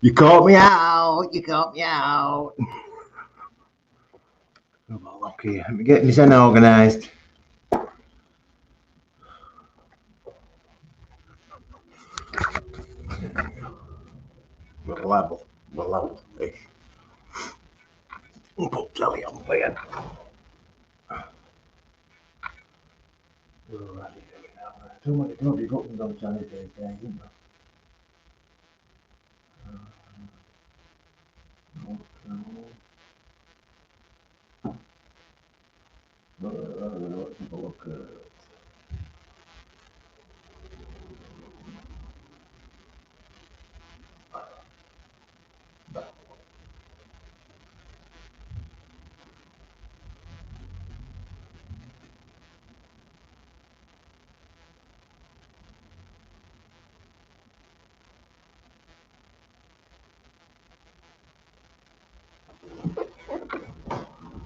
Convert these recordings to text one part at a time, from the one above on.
You caught me out. You caught me out. Okay, let me get this unorganised. Level fish. We'll put jelly on there. Too many bloody buttons on telly these days, isn't there? Let's have a look at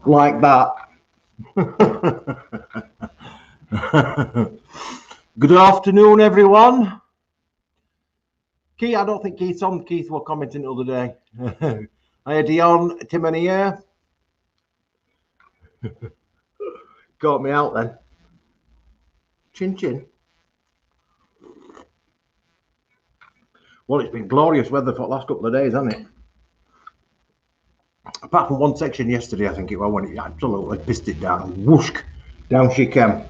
like that. Good afternoon, everyone. Keith, I don't think Keith's on. Keith was commenting the other day. Hi, Dion, Tim and here. Got me out then. Chin chin. Well, it's been glorious weather for the last couple of days, hasn't it? Apart from one section yesterday, I think it was when it absolutely pissed it down. Whoosh, down she came.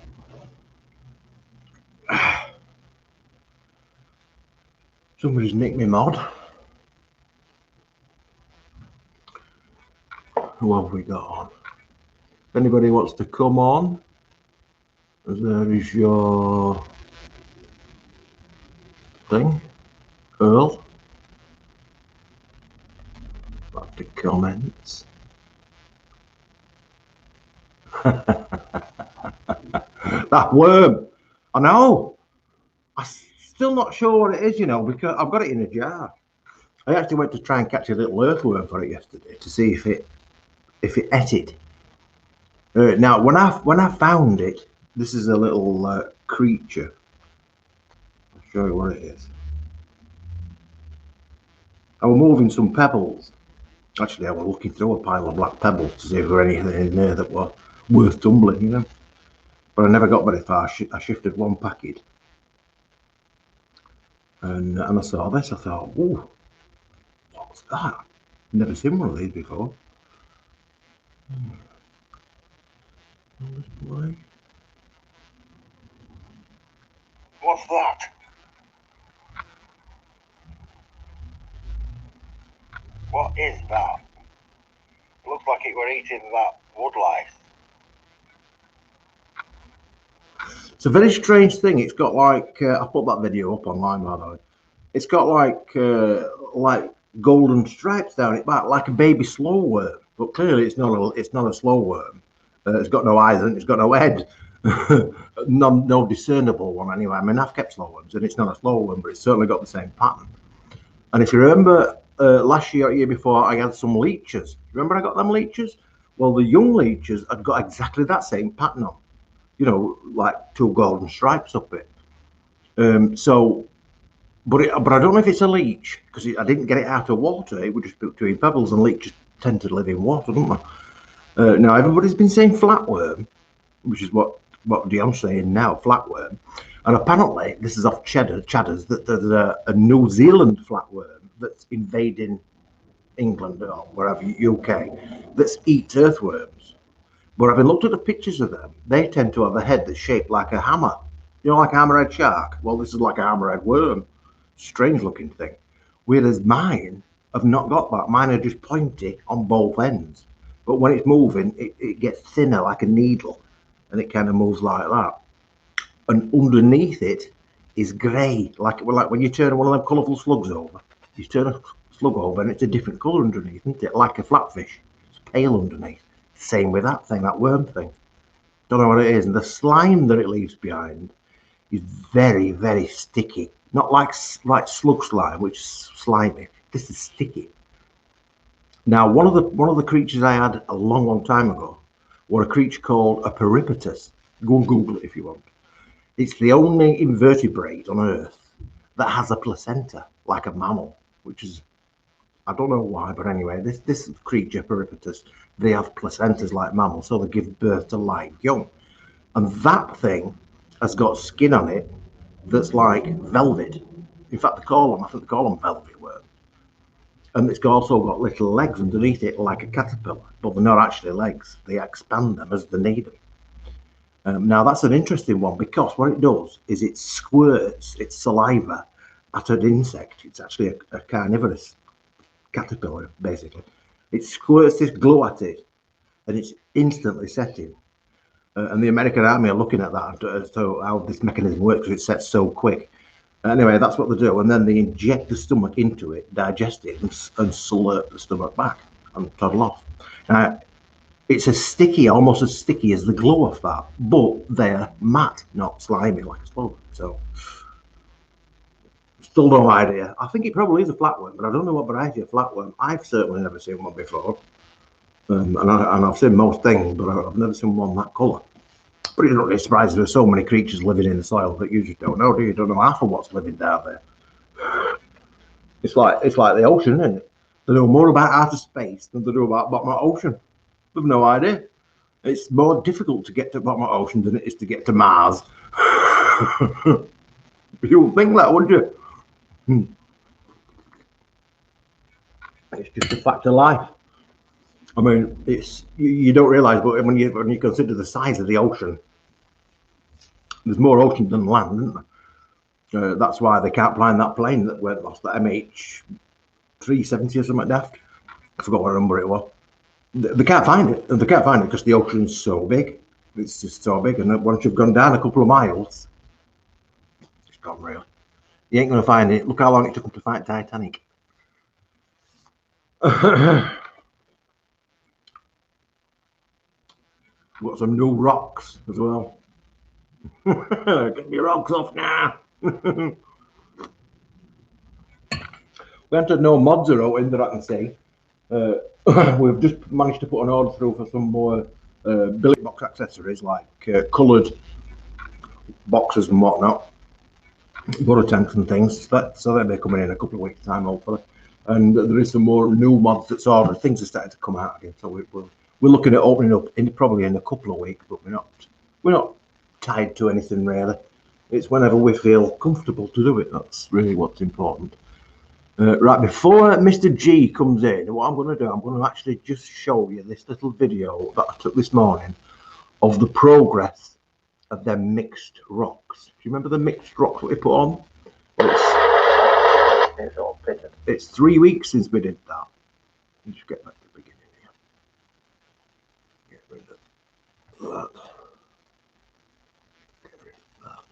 Somebody's nicked me mod. Who have we got on? If anybody wants to come on, there is your thing, Earl. Back to comments. That worm, I know. I'm still not sure what it is, you know, because I've got it in a jar. I actually went to try and catch a little earthworm for it yesterday to see if it ate it. Now, when I found it, this is a little creature. I'll show you what it is. I was moving some pebbles. Actually, I was looking through a pile of black pebbles to see if there were anything in there that was worth tumbling, you know. But I never got very far. I shifted one packet. And I saw this. I thought, oh, what's that? Never seen one of these before. What's that? What is that? Looks like it were eating that wood lice. It's a very strange thing. It's got like I put that video up online, by the way. It's got like golden stripes down it back, like a baby slow worm. But clearly, it's not a slow worm. It's got no eyes and it's got no head. No discernible one anyway. I mean, I've kept slow worms, and it's not a slow worm, but it's certainly got the same pattern. And if you remember, last year or year before, I had some leeches. Remember I got them leeches? Well, the young leeches had got exactly that same pattern on. You know, like two golden stripes up it. But I don't know if it's a leech, because I didn't get it out of water. It would just be between pebbles, and leeches tend to live in water, don't they? Now, everybody's been saying flatworm, which is what Dion's saying now, flatworm. And apparently, this is off Chadders, that there's a New Zealand flatworm that's invading England or wherever, UK, that's eats earthworms. But I've been looked at the pictures of them. They tend to have a head that's shaped like a hammer. You know, like a hammerhead shark. Well, this is like a hammerhead worm. Strange looking thing. Whereas mine have not got that. Mine are just pointy on both ends. But when it's moving, it gets thinner like a needle. And it kind of moves like that. And underneath it is grey. Like when you turn one of them colourful slugs over. You turn a slug over and it's a different colour underneath, isn't it? Like a flatfish. It's pale underneath. Same with that thing, that worm thing. Don't know what it is. And the slime that it leaves behind is very, very sticky. Not like slug slime, which is slimy. This is sticky. Now, one of the creatures I had a long time ago was a creature called a peripatus. Go and Google it if you want. It's the only invertebrate on Earth that has a placenta, like a mammal, which is, I don't know why, but anyway, this creature, Peripatus, they have placentas like mammals, so they give birth to live young. And that thing has got skin on it that's like velvet. In fact, I think they call them velvet worms. And it's also got little legs underneath it like a caterpillar, but they're not actually legs. They expand them as they need them. Now, that's an interesting one because what it does is it squirts its saliva at an insect. It's actually a carnivorous caterpillar, basically. It squirts this glue at it and it's instantly setting. And the American army are looking at that as to how this mechanism works because it sets so quick. Anyway, that's what they do. And then they inject the stomach into it, digest it, and slurp the stomach back and toddle off. Now, it's almost as sticky as the glue of that, but they're matte, not slimy like a sponge. So, still no idea. I think it probably is a flatworm, but I don't know what variety of flatworm. I've certainly never seen one before. And I've seen most things, but I've never seen one that colour. But it's not really surprising there's so many creatures living in the soil that you just don't know, do you? You don't know half of what's living down there. It's like the ocean, isn't it? They know more about outer space than they do about bottom of ocean. They've no idea. It's more difficult to get to the bottom of ocean than it is to get to Mars. You wouldn't think that, would you? It's just a fact of life. I mean, it's you don't realise, but when you consider the size of the ocean, there's more ocean than land, isn't there? That's why they can't find that plane that went lost, that MH370 or something daft. I forgot what number it was. They can't find it. And they can't find it because the ocean's so big. It's just so big. And once you've gone down a couple of miles, it's gone really. You ain't going to find it. Look how long it took them to find Titanic. Got some new rocks as well. Get your rocks off now. We entered no mods are out in that I can see. We've just managed to put an order through for some more billet box accessories like coloured boxes and whatnot, butter tanks and things. So they'll be coming in a couple of weeks' time, hopefully. And there is some more new mods that's ordered. Things are starting to come out again, so we're looking at opening up probably in a couple of weeks, but we're not tied to anything really. It's whenever we feel comfortable to do it. That's really what's important. Right, before Mr. G comes in, what I'm going to do, I'm going to actually just show you this little video that I took this morning of the progress of them mixed rocks. Do you remember the mixed rocks that we put on? It's all pitted. It's 3 weeks since we did that. Let's just get back to the beginning here. Get rid of that. Get rid of that.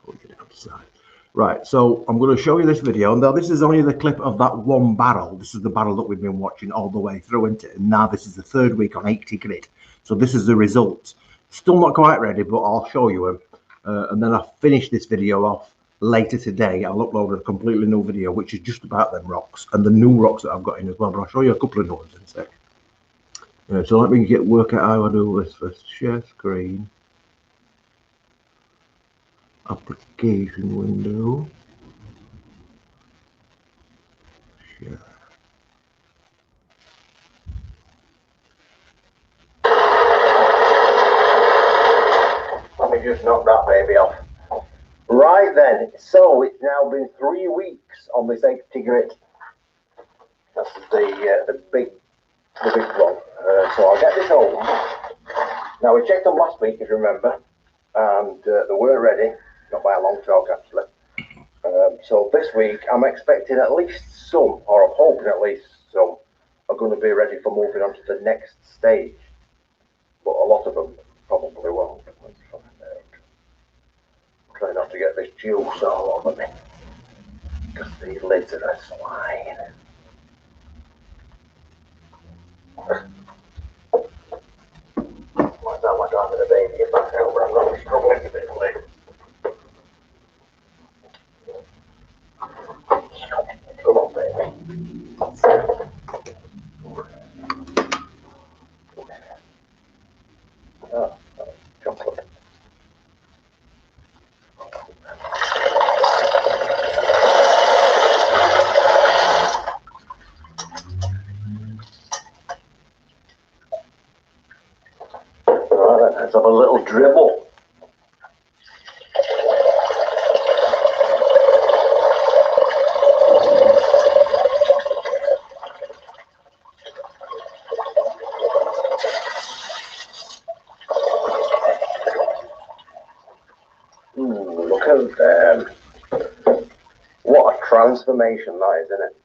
Put it outside. Right, so I'm going to show you this video. Now, this is only the clip of that one barrel. This is the barrel that we've been watching all the way through into it. And now this is the third week on 80 grit. So this is the results. Still not quite ready, but I'll show you them. And then I'll finish this video off later today. I'll upload a completely new video, which is just about them rocks and the new rocks that I've got in as well. But I'll show you a couple of new ones in a sec. So let me work out how I do this first. Share screen. Application window. Share. Let me just knock that baby off. Right then, so it's now been 3 weeks on this 80 grit. That's the big one. So I'll get this home. Now we checked them last week, if you remember, and they were ready. Not by a long talk, actually. So this week, I'm expecting at least some, or I'm hoping at least some, are going to be ready for moving on to the next stage. But a lot of them probably won't. Let's find out. Try not to get this juice all over me, because these lids are a swine. Why don't I drive the baby back over? I'm not struggling a bit late. Come on, baby. Oh, chocolate. Look at them. What a transformation that is, isn't it?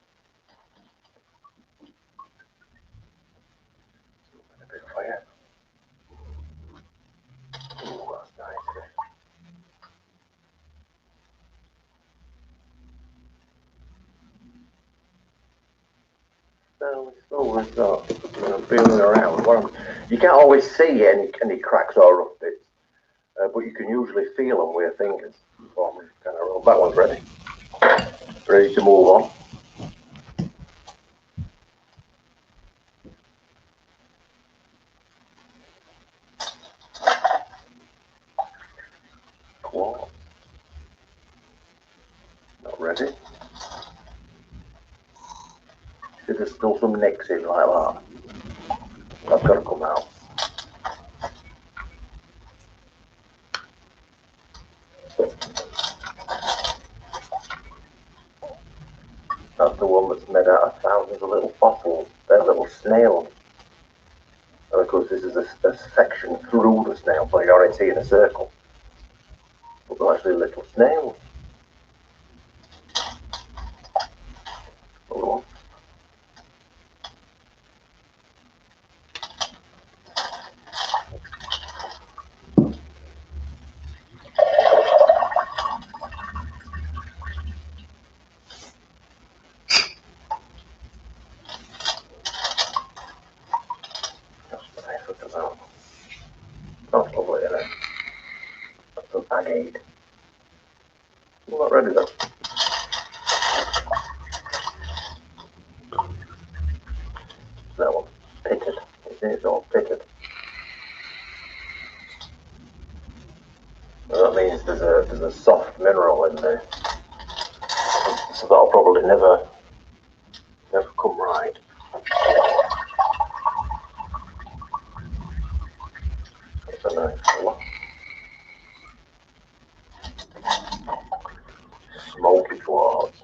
A bit of fire. Ooh, that's nice. So I'm feeling around. You can't always see any cracks or rough bits, but you can usually feel them with your fingers. So I'm just kind of roll. That one's ready. Ready to move on. Quartz. Not ready. See, there's still some nicks in like that. That's got to come out. That's the one that's made out of thousands of little fossils. They're little snails. And of course, this is a section through the snail, so you're already seeing a circle. But they're actually little snails. Another one. That's lovely, isn't it? That's an agate. I'm not ready though. That one. Pitted. You see, it's all pitted. And that means there's a soft mineral in there. So that'll probably never come right. It's a nice colour. Smoky quartz.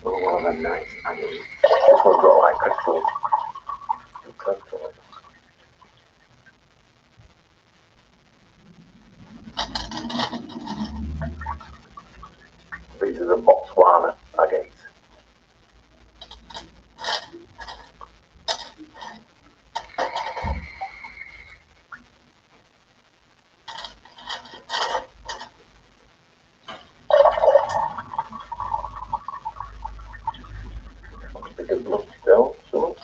Oh, one of them nice agates. This one's got like crystals. These are the Botswana agates. Big and blood still, some.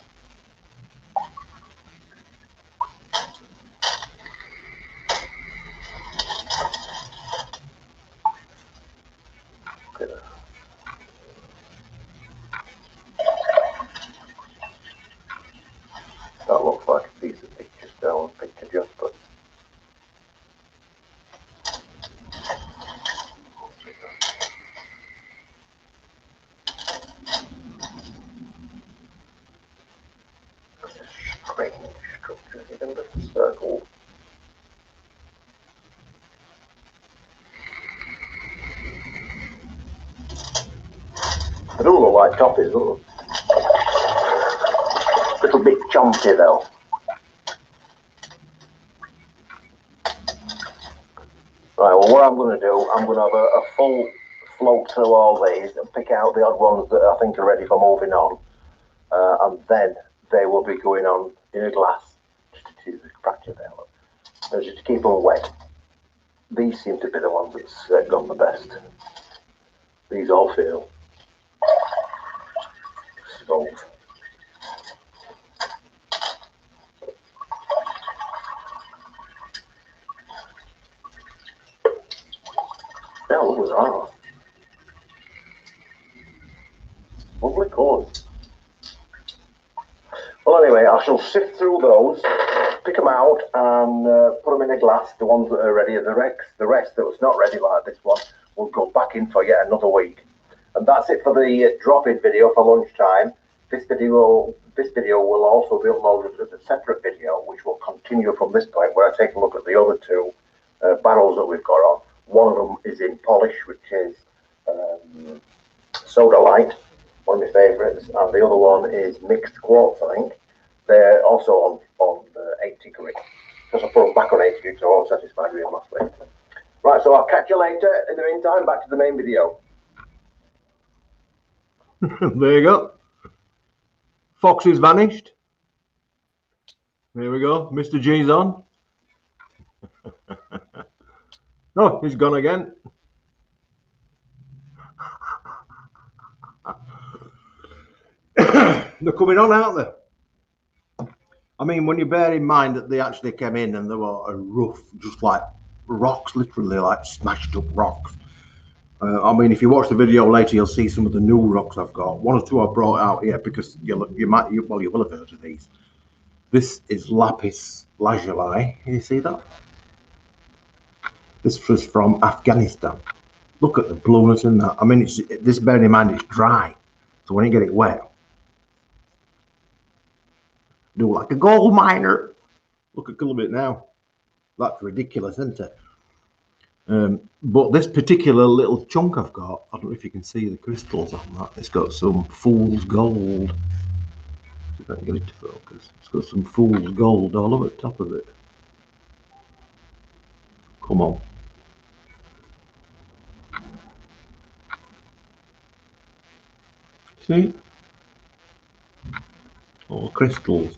That looks like a piece of picture stone, picture jasper. That's a strange structure, even the circle. They do look like toppies, don't they? Little bit chunky though. Right, well what I'm going to do, I'm going to have a full float through all these and pick out the odd ones that I think are ready for moving on. And then they will be going on in a glass, just to choose the fracture there, look. Just to keep them wet. These seem to be the ones that's gone the best. These all feel smooth. Yeah, look at that. Lovely colours. Well, anyway, I shall sift through those, pick them out, and put them in a glass. The ones that are ready, the rest that was not ready, like this one, will go back in for yet another week. And that's it for the drop-in video for lunchtime. This video will also be uploaded as a separate video, which will continue from this point, where I take a look at the other two barrels that we've got on. One of them is in polish, which is Sodalite, one of my favourites, and the other one is mixed quartz, I think. they're also on 80 grit. Because I put them back on 80 grit, so I wasn't satisfied with them last week. Right, so I'll catch you later. In the meantime, back to the main video. There you go. Fox is vanished. There we go. Mr. G's on. Oh, he's gone again. They're coming on, aren't they? I mean, when you bear in mind that they actually came in and they were a rough, just like rocks, literally like smashed up rocks. I mean, if you watch the video later, you'll see some of the new rocks I've got. One or two I brought out here because you will have heard of these. This is lapis lazuli. You see that? This was from Afghanistan. Look at the blueness in that. I mean, this, bearing in mind, it's dry. So when you get it wet, do like a gold miner. Look at a little bit now. That's ridiculous, isn't it? But this particular little chunk I've got, I don't know if you can see the crystals on that. It's got some fool's gold. See if I can get it to focus. It's got some fool's gold all over the top of it. Come on. See? All crystals.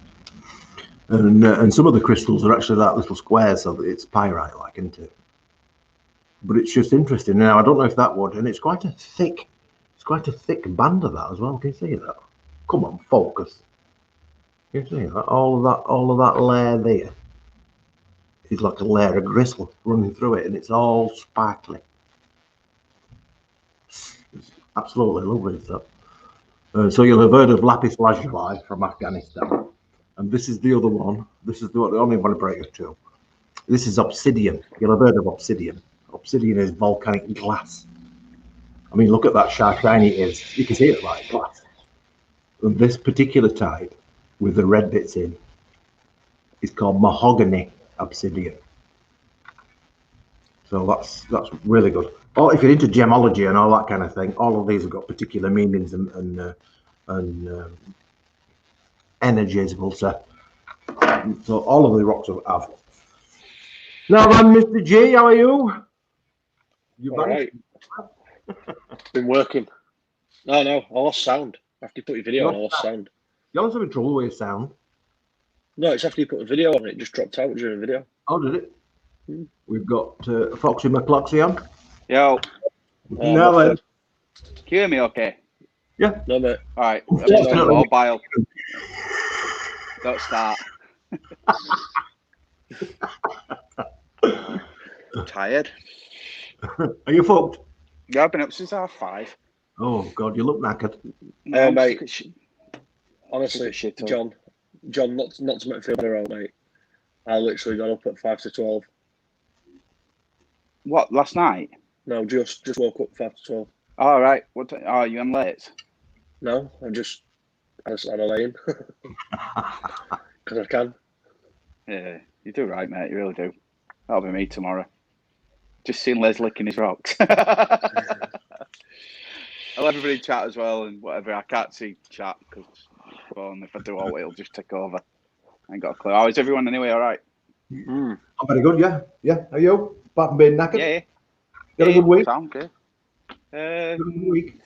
And some of the crystals are actually that little square, so that it's pyrite like, isn't it? But it's just interesting. Now I don't know if that would, and it's quite a thick band of that as well. Can you see that? Come on, focus. Can you see that? All of that layer there is like a layer of gristle running through it, and it's all sparkly. It's absolutely lovely stuff. So you'll have heard of lapis lazuli from Afghanistan, and this is the other one. This is the only one I break it to. This is obsidian. You'll have heard of obsidian. Obsidian is volcanic glass. I mean, look at that shiny it is. You can see it like glass. And this particular type, with the red bits in, is called mahogany obsidian. So that's really good. Or if you're into gemology and all that kind of thing, all of these have got particular meanings and energies, we'll say. So all of the rocks have. Now then, Mr. G, how are you? All right. Been working. No, I lost sound. After you put your video on, I lost sound. You're not having trouble with your sound? No, it's after you put the video on, it just dropped out during the video. Oh, did it? We've got Foxy McCloxy on. Yo. Now then. Can you hear me okay? Yeah. No, mate. All right. Mobile. Don't start. Tired. Are you fucked? Yeah, I've been up since 5:30. Oh, God, you look knackered. No, mate. Honestly, John, not to make me feel better out, mate. I literally got up at 5 to 12. What, last night? No, just woke up 5 to 12. All right. What? Are you on late? No, I just had a lane. Because I can. Yeah, you do right, mate. You really do. That'll be me tomorrow. Just seeing Les licking his rocks. I'll let everybody chat as well and whatever. I can't see chat because if I do all, it'll just take over. I ain't got a clue. How is everyone anyway? All right? I'm very good, yeah. Yeah, are you? Apart from being knackered? Yeah. Got a good week? Sound good.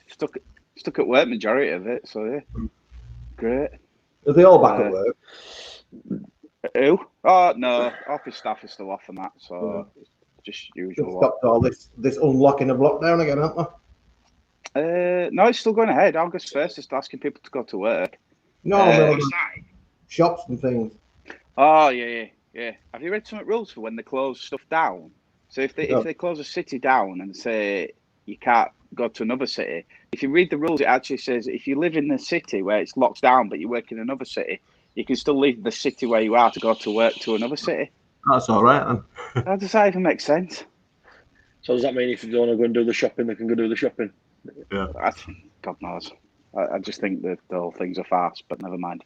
Stuck at work majority of it, so yeah. Great. Are they all back at work? Who? Oh, no. Office staff is still off and that, so just usual. Stopped all this unlocking of lockdown again, haven't they? No, it's still going ahead. August 1st is asking people to go to work. No, shops and things. Oh, yeah. Have you read some rules for when they close stuff down? So if they close a city down and say you can't go to another city, if you read the rules, it actually says if you live in the city where it's locked down but you work in another city, you can still leave the city where you are to go to work to another city. That's all right, then. How does that even make sense? So does that mean if you want to go and do the shopping, they can go do the shopping? Yeah. God knows. I just think that the whole thing's a farce, but never mind.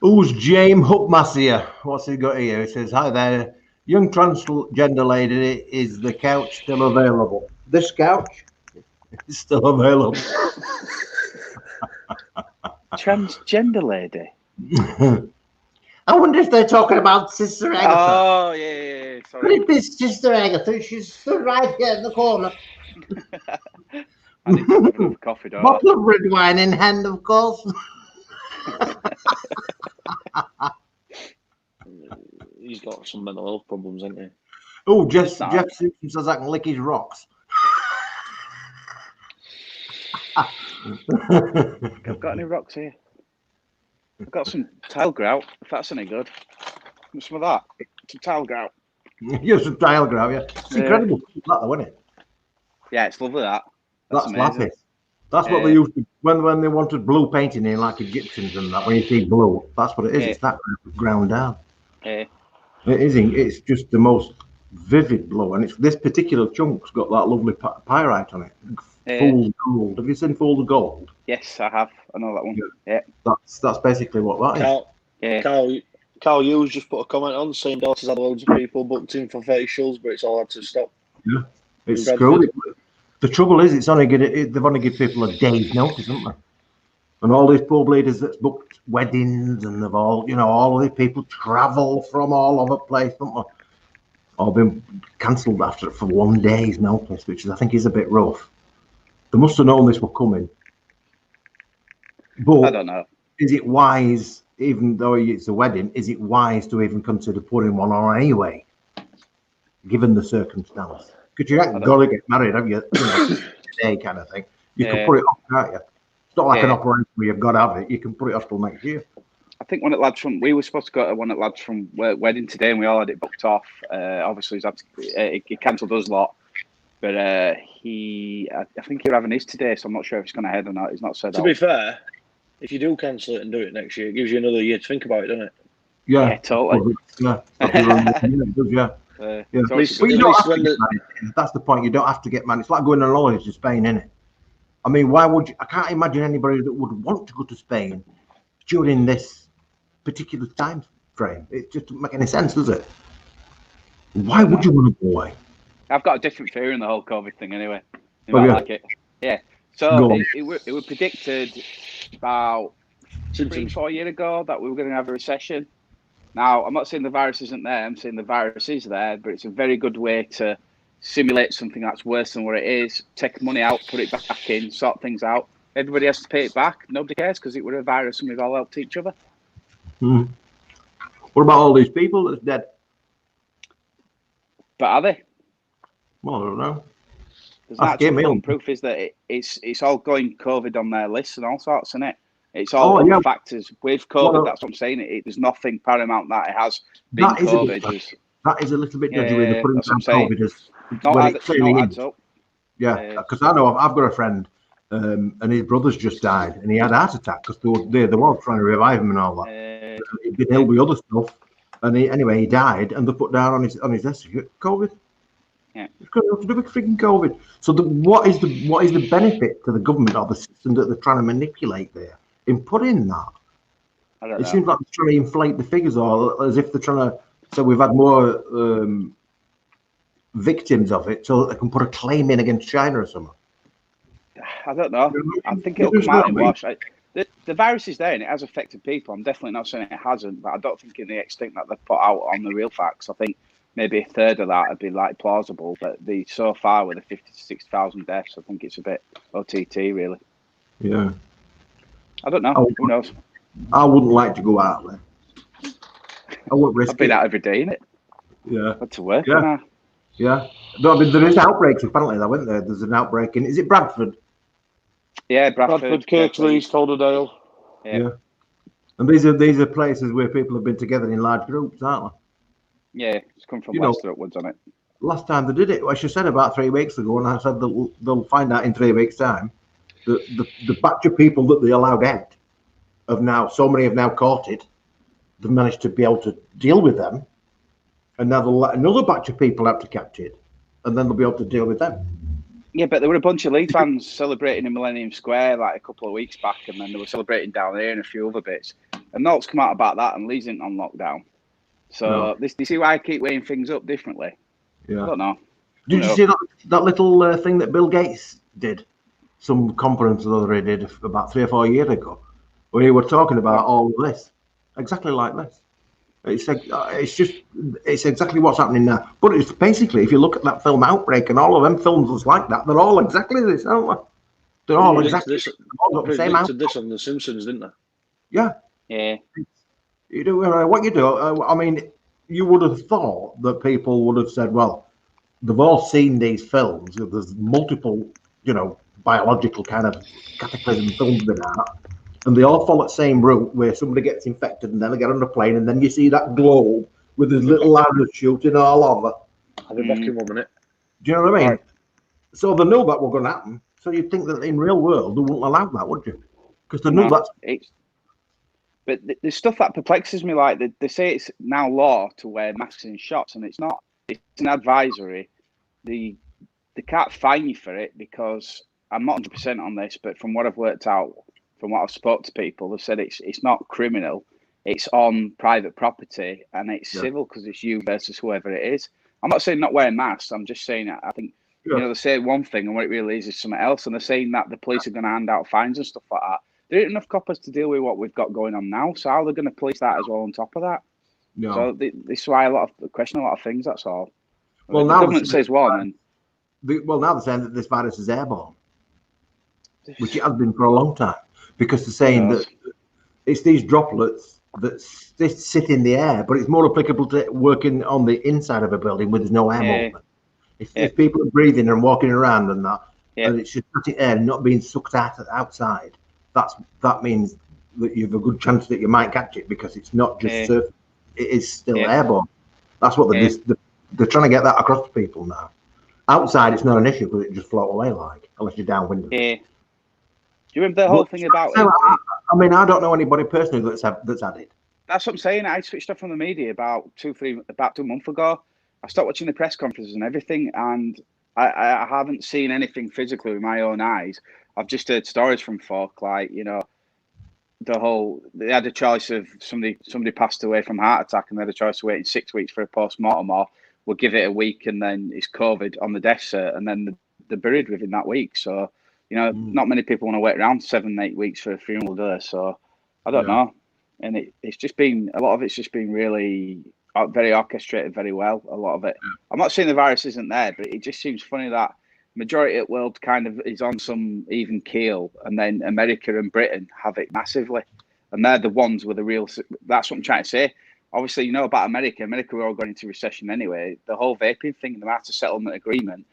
Who's James Hookmassier? What's he got here? He says, hi there. Young transgender lady, is the couch still available? This couch is still available. Transgender lady. I wonder if they're talking about Sister Agatha. Oh, yeah. Sorry. Could it be Sister Agatha? She's stood right here in the corner. I need to have another coffee, don't I? Bottle of red wine in hand, of course. He's got some mental health problems, hasn't he? Oh, Jeff Simpson says I can lick his rocks. I've got any rocks here? I've got some tile grout, if that's any good. Some of that. Some tile grout. Yes, some tile grout, yeah. It's incredible, that though, isn't it? Yeah, it's lovely, that. That's lapis. That's what they used to, when they wanted blue painting in, like Egyptians and that, when you see blue, that's what it is. It's that ground down. It isn't. It's just the most vivid blue, and it's this particular chunk's got that lovely pyrite on it. Full gold. Have you seen Full Gold? Yes, I have. I know that one. Yeah. That's basically what that is. Carl Hughes just put a comment on saying Daughters had loads of people booked in for 30 shows, but it's all had to stop. Yeah, it's screwed. The trouble is, they've only given people a day's notice, haven't they? And all these poor bleeders that's booked weddings, and they've all of these people travel from all over the place, haven't they? All been cancelled after for 1 day's notice, which I think is a bit rough. They must have known this were coming. But I don't know. Is it wise, even though it's a wedding, is it wise to even consider putting one on anyway, given the circumstance? Because you haven't got to get married, have you? Today kind of thing. You can put it off, can't you? It's not like an operation where you've got to have it. You can put it off till next year. I think we were supposed to go to one at lads from wedding today, and we all had it booked off. Obviously, he cancelled us lot. But I think you're having his today, so I'm not sure if it's going ahead or not. He's not said. To be fair, if you do cancel it and do it next year, it gives you another year to think about it, doesn't it? Yeah, totally. Yeah. That's the point. You don't have to get married. It's like going on holidays to Spain, isn't it? I mean, why would you? I can't imagine anybody that would want to go to Spain during this particular time frame. It just doesn't make any sense, does it? Why would you want to go away? I've got a different theory in the whole COVID thing anyway. You might like it. Yeah. So it was predicted about 3-4 years ago that we were going to have a recession. Now, I'm not saying the virus isn't there. I'm saying the virus is there, but it's a very good way to simulate something that's worse than what it is, take money out, put it back in, sort things out. Everybody has to pay it back. Nobody cares because it was a virus and we've all helped each other. What about all these people that's dead? But are they? Well, I don't know. There's actual proof is that it's all going COVID on their lists and all sorts, isn't it? It's all factors with COVID. That's what I'm saying. There's nothing paramount that it has been COVID. That is a little bit dodgy with the putting down COVID as adds up. Yeah, because I know I've got a friend, and his brother's just died, and he had a heart attack because they were trying to revive him and all that. He'd been ill with other stuff, and he died, and they put down on his list COVID. Yeah, it's got nothing to do with freaking COVID. So what is the benefit to the government or the system that they're trying to manipulate there in putting that? I don't know. It seems like they're trying to inflate the figures, or as if they're trying to. So we've had more victims of it, so that they can put a claim in against China or something. I don't know. I think it'll come out in wash. The virus is there and it has affected people. I'm definitely not saying it hasn't, but I don't think in the extent that they've put out on the real facts. I think maybe a third of that would be like plausible, but so far with the 50 to 60,000 deaths, I think it's a bit OTT really. Yeah. I don't know. Who knows? I wouldn't like to go out there. I wouldn't risk it. I've been out every day, innit? Yeah. Had to work. Yeah. No, I mean, there is outbreaks apparently. There, wasn't there? There's an outbreak in. Is it Bradford? Yeah, Bradford, Kirklees, Calderdale. Yeah. And these are places where people have been together in large groups, aren't they? Yeah, it's come from Leicester upwards on it. Last time they did it, well, she said about 3 weeks ago, and I said they'll find out in 3 weeks' time. The batch of people that they allowed out so many have now caught it. They've managed to be able to deal with them, and now they'll let another batch of people out to catch it, and then they'll be able to deal with them. Yeah, but there were a bunch of Leeds fans celebrating in Millennium Square like a couple of weeks back, and then they were celebrating down there and a few other bits. And notes come out about that, and Leeds isn't on lockdown. So you see why I keep weighing things up differently? Yeah. I don't know. Did you see that little thing that Bill Gates did? Some conference that he did about 3 or 4 years ago. We were talking about all this, exactly like this. It's exactly what's happening now. But it's basically, if you look at that film Outbreak and all of them films was like that, they're all exactly this, aren't they? They're all exactly this. all got the same Predicted this on The Simpsons, didn't they? Yeah. Yeah. You do what you do. I mean, you would have thought that people would have said, well, they've all seen these films. There's multiple, biological kind of cataclysm films been out, and they all follow the same route where somebody gets infected and then they get on a plane and then you see that globe with his little arrows shooting all over. I'll be back in 1 minute. Do you know what I mean? Right. So they knew that was going to happen. So you'd think that in real world they wouldn't allow that, would you? Because they knew that's. But the stuff that perplexes me, like they say it's now law to wear masks in shops, and it's not. It's an advisory. They can't fine you for it because I'm not 100% on this, but from what I've worked out, from what I've spoke to people, they've said it's not criminal. It's on private property and it's civil because it's you versus whoever it is. I'm not saying not wearing masks. I'm just saying I think they say one thing and what it really is something else, and they're saying that the police are going to hand out fines and stuff like that. There ain't enough coppers to deal with what we've got going on now, so how are they going to police that as well on top of that? No. So this is why a lot of question a lot of things. That's all. Well, the government says one, now they're saying that this virus is airborne, which it has been for a long time, because they're saying that it's these droplets that sit in the air, but it's more applicable to working on the inside of a building where there's no air movement. If people are breathing and walking around and that, and it's just static air not being sucked out outside, that means that you have a good chance that you might catch it because it's not just surface, it is still airborne. That's what they're trying to get that across to people now. Outside, it's not an issue because it just float away unless you're downwind. Yeah. Do you remember the whole thing about it? I mean, I don't know anybody personally that's had it. That's what I'm saying. I switched off from the media about 2 months ago. I stopped watching the press conferences and everything, and I haven't seen anything physically with my own eyes. I've just heard stories from folk like, they had a choice of somebody passed away from heart attack and they had a choice of waiting 6 weeks for a post-mortem, or we'll give it a week and then it's COVID on the death cert and then they're buried within that week. So, not many people want to wait around 7-8 weeks for a funeral there. So I don't know. And it's just been, a lot of it's just been really very orchestrated very well, a lot of it. I'm not saying the virus isn't there, but it just seems funny that majority of the world kind of is on some even keel, and then America and Britain have it massively, and they're the ones with the real. That's what I'm trying to say. Obviously, about America. We're all going into recession anyway. The whole vaping thing, the master settlement agreement.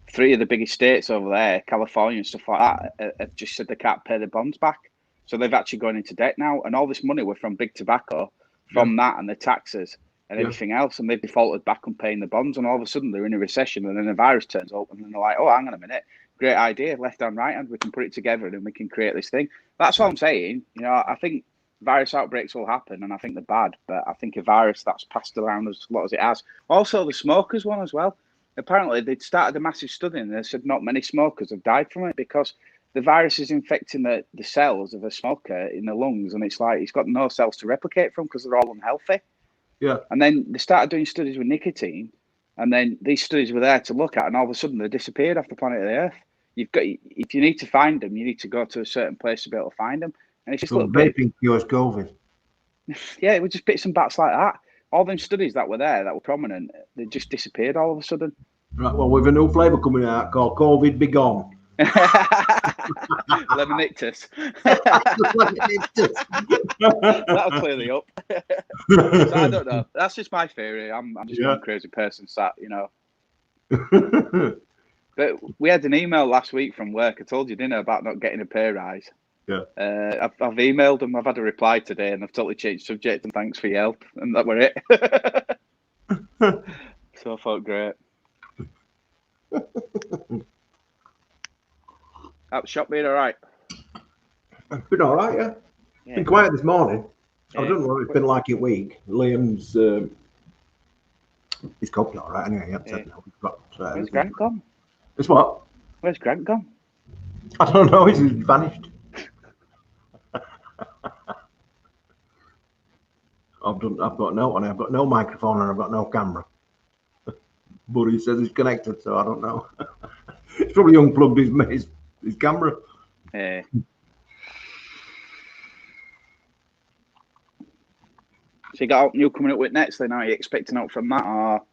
3 of the biggest states over there, California and stuff like that, have just said they can't pay their bonds back, so they've actually gone into debt now, and all this money were from big tobacco, from that and the taxes and everything else, and they've defaulted back on paying the bonds, and all of a sudden they're in a recession, and then a virus turns up, and then they're like, oh, hang on a minute, great idea, left hand, right hand, we can put it together and we can create this thing. That's what I'm saying. I think virus outbreaks will happen, and I think they're bad, but I think a virus that's passed around as lot as it has. Also, the smokers one as well. Apparently, they'd started a massive study, and they said not many smokers have died from it because the virus is infecting the cells of a smoker in the lungs, and it's like he's got no cells to replicate from because they're all unhealthy. Yeah. And then they started doing studies with nicotine, and then these studies were there to look at, and all of a sudden they disappeared off the planet of the Earth. If you need to find them, you need to go to a certain place to be able to find them. And it's just so vaping cures COVID. Yeah, it was just bits and bats like that. All them studies that were there, that were prominent, they just disappeared all of a sudden. Right, well, with a new flavour coming out called COVID Be Gone. Lemonictus. That'll clear the up. So I don't know. That's just my theory. I'm just one crazy person sat, But we had an email last week from work. I told you, didn't I, about not getting a pay rise. Yeah. I've emailed them. I've had a reply today, and I've totally changed subject. And thanks for your help. And that were it. So I felt great. That shop being all right. It's been all right, yeah. It's been quiet this morning. I don't know what it's been like a week. Liam's he's coping all right anyway. Now. We've got, where's Grant gone? It's what? Where's Grant gone? I don't know. He's vanished. I've got no one. I've got no microphone and I've got no camera. But he says he's connected, so I don't know. He's probably unplugged his camera. So you got out new coming up with next. Then are you expecting out from that? Or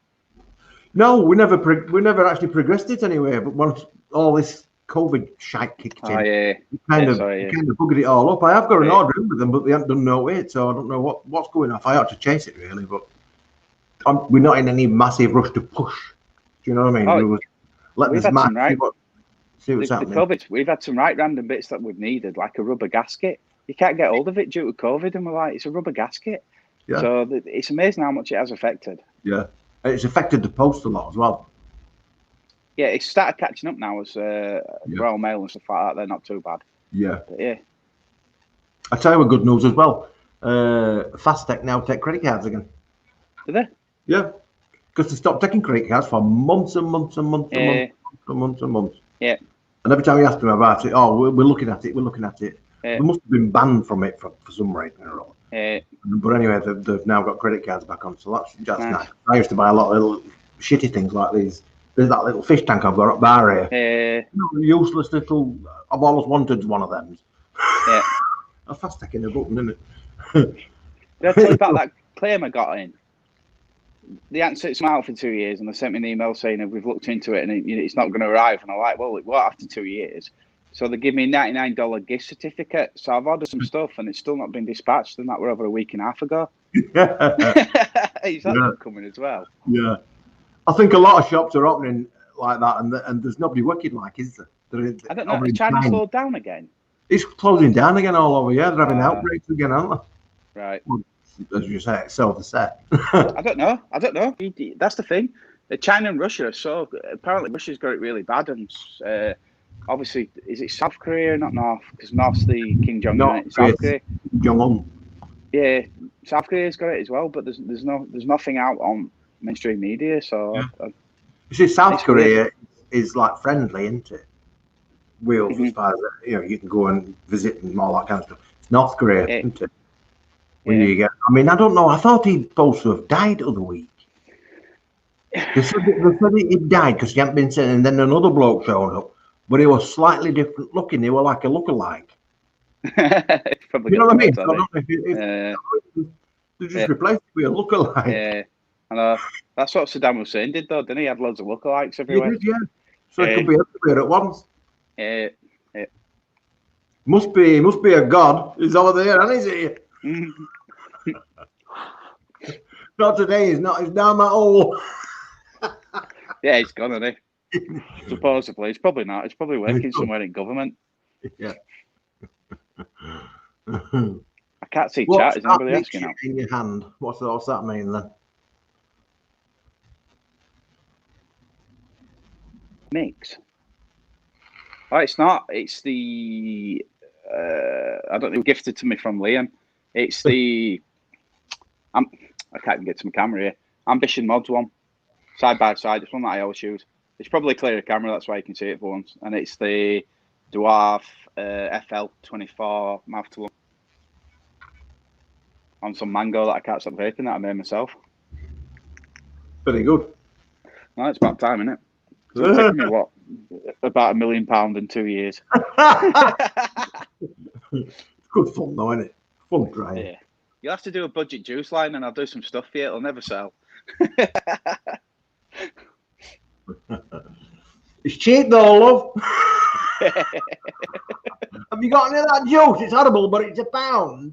No, we never actually progressed it anyway. But once all this COVID shite kicked in, it kind of buggered it all up. I have got an order in with them, but they haven't done no it, so I don't know what's going off. I ought to chase it really, but we're not in any massive rush to push. Do you know what I mean? We've had some see what's happening. COVID, we've had some right random bits that we've needed, like a rubber gasket. You can't get hold of it due to COVID, and we're like, it's a rubber gasket. Yeah. So it's amazing how much it has affected. Yeah, it's affected the post a lot as well. Yeah, it's started catching up now as Royal Mail and stuff like that. They're not too bad. Yeah. But yeah. I tell you what, good news as well. Fastech now take credit cards again. Do they? Yeah, because they stopped taking credit cards for months and months and months and months and months. Yeah. And every time you ask them about it, we're looking at it. We're looking at it. They must have been banned from it for some reason or other. But anyway, they've now got credit cards back on, so that's nice. I used to buy a lot of little shitty things like these. There's that little fish tank I've got up bar here. Useless little. I've always wanted one of them. Yeah. A fast taking a button, isn't it? Did I tell you about that claim I got in? The answer it's out for 2 years, and they sent me an email saying we've looked into it and it's not going to arrive. And I'm like, well, it won't after 2 years. So they give me a $99 gift certificate. So I've ordered some stuff and it's still not been dispatched, and that were over a week and a half ago. Is that coming as well? Yeah. I think a lot of shops are opening like that, and there's nobody working like, is there? I don't know. Is China slowed down again? It's closing down again all over. Yeah, they're having outbreaks again, aren't they? Right. Well, as you say, it's so the set. I don't know. That's the thing. China and Russia. So apparently Russia's got it really bad, and obviously, is it South Korea, not North? Because North's the Kim Jong Un. South Korea. Jong-un. Yeah, South Korea's got it as well, but there's nothing out on mainstream media. So you see, South Korea is like friendly, isn't it? Wales, as far as you can go and visit and all that kind of stuff. It's North Korea, isn't it? When you get, I mean, I don't know. I thought he'd supposed to have died the other week. They said he died because he hadn't been seen, and then another bloke showed up, but he was slightly different looking. They were like a lookalike. You know what I mean? So I don't know if they just replaced it with a lookalike. Yeah, I know. That's what Saddam Hussein did, though, didn't he? He had loads of lookalikes everywhere. He did, yeah. So it could be everywhere at once. Yeah. Must be a god. He's over there, and is he? Not today. He's not. He's down that hole. Yeah, he's gone, isn't he? Supposedly, he's probably not. He's probably working somewhere in government. Yeah. I can't see chat. Is anybody asking now? In your hand. What's that mean then? Mix. Oh, it's not. It's the. I don't know. Gifted to me from Liam. It's the. I can't even get to my camera here. Ambition Mods one, side by side. It's one that I always use. It's probably clear the camera. That's why you can see it for once. And it's the Dwarf FL24 mouth to one on some mango that I can't stop vaping that I made myself. Pretty good. No, it's about time, isn't it? It's taken me what? About £1 million in 2 years. Good fun though, isn't it? Fun drive. Yeah. You'll have to do a budget juice line and I'll do some stuff for you. It'll never sell. It's cheap though, love. Have you got any of that juice? It's horrible, but it's £1.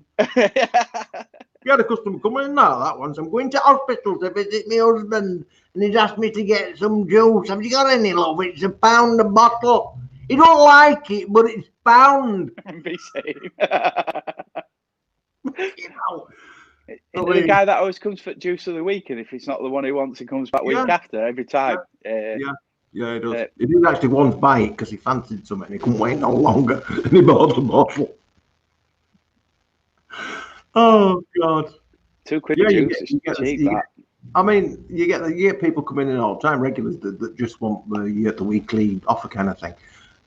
We had a customer coming in that once. I'm going to hospital to visit my husband, and he's asked me to get some juice. Have you got any, love? It's £1 a bottle. He don't like it, but it's £1. Be safe. The guy that always comes for juice of the week, and if it's not the one he wants, he comes back week after every time. Yeah, he does. He did actually once buy it because he fancied something and he couldn't wait no longer, and he bought a bottle. Oh God! £2 juice. I mean, you get people coming in all the time, regulars that just want the weekly offer kind of thing.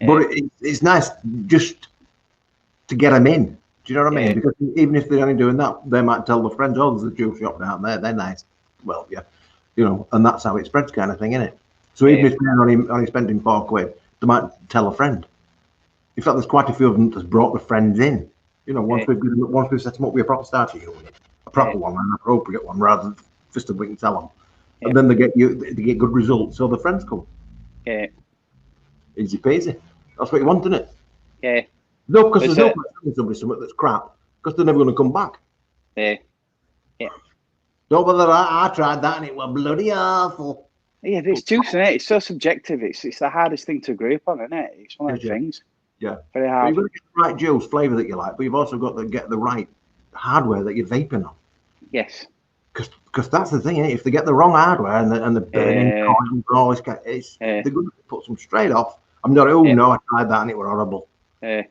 Yeah. But it's nice just to get them in. Do you know what I mean? Because even if they're only doing that, they might tell their friends, "Oh, there's a juice shop down there. They're nice." Well, yeah, and that's how it spreads, kind of thing, isn't it? So even if they're only spending £4, they might tell a friend. In fact, there's quite a few of them that's brought the friends in. Once we've set them up with a proper starter unit, proper one, an appropriate one, rather than just a we can tell them. And then they get good results, so the friends come. Yeah. Easy peasy. That's what you want, isn't it? Yeah. No, because there's no point telling somebody something that's crap, because they're never going to come back. Yeah. Yeah. Don't bother. I tried that and it was bloody awful. Yeah, but it's too, isn't it? It's so subjective. It's the hardest thing to agree upon, isn't it? It's one of those things. Yeah. Very hard. You've got to get the right juice flavour that you like, but you've also got to get the right hardware that you're vaping on. Yes. Because that's the thing, if they get the wrong hardware and the burning coils and all this, they're going to put them straight off. I'm not, no, I tried that and it was horrible. Yeah,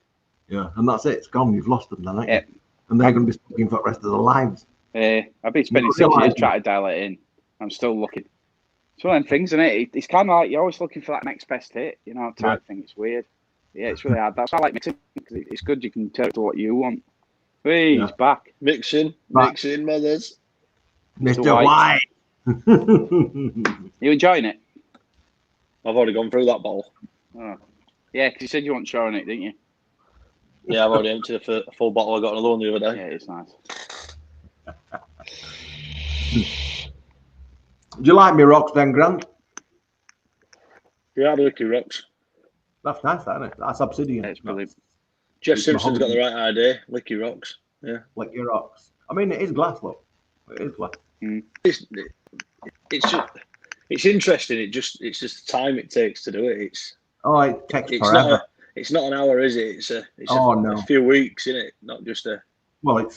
and that's it. It's gone. You've lost them then, haven't you? And they're going to be looking for the rest of their lives. I've been spending 6 years trying to dial it in. I'm still looking. It's one of them things, isn't it? It's kind of like you're always looking for that next best hit, type thing. It's weird. Yeah, it's really hard. That's why I like mixing, because it's good. You can turn it to what you want. Hey, he's back. Mixing, mothers. Mr. White. You enjoying it? I've already gone through that bottle. Oh. Yeah, because you said you weren't showing it, didn't you? Yeah, I've already emptied a full bottle. I got another one the other day. Yeah, it's nice. Do you like me rocks then, Grant? Yeah, I like your rocks. That's nice, isn't it? That's obsidian. Yeah, it's brilliant. Jeff Simpson's got the right idea. Lick your rocks. Yeah. Lick your rocks. I mean, it is glass, look. It is glass. It's interesting. It's just the time it takes to do it. It takes forever. It's not an hour, is it? It's a few weeks, isn't it? Not just a. Well,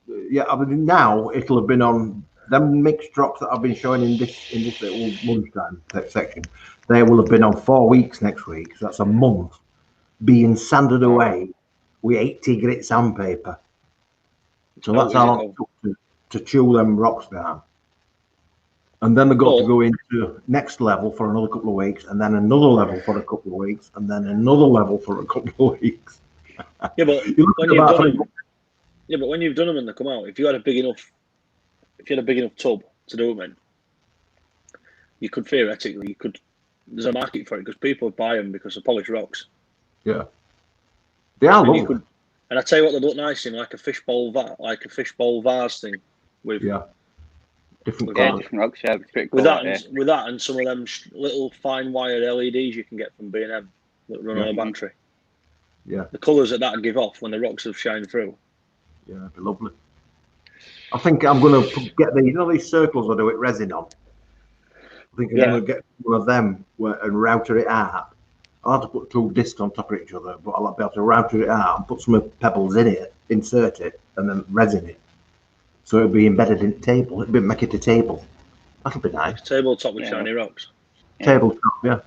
I mean, now it'll have been on them mixed drops that I've been showing in this little lunchtime section. They will have been on 4 weeks next week. So that's a month being sanded away with 80 grit sandpaper. So that's how long it took to chew them rocks down. And then they've got to go into next level for another couple of weeks, and then another level for a couple of weeks, and then another level for a couple of weeks. Yeah, but when you've done them and they come out, if you had a big enough tub to do them in, you could theoretically there's a market for it because people buy them because they're polished rocks. Yeah, they are lovely. And I tell you what, they look nice in like a fishbowl vase thing with different rocks. Yeah, it's pretty cool. With that and some of them little fine wired LEDs you can get from B&M that run on a battery. Yeah, the colours that give off when the rocks have shined through. Yeah, it'd be lovely. I think I'm going to get these circles I do it resin on. I think I'm going to get one of them and router it out. I'll have to put 2 discs on top of each other, but I'll be able to router it out and put some pebbles in it, insert it, and then resin it. So it'll be embedded in the table. It'll make it a table. That'll be nice. Tabletop with shiny rocks. Tabletop, yeah.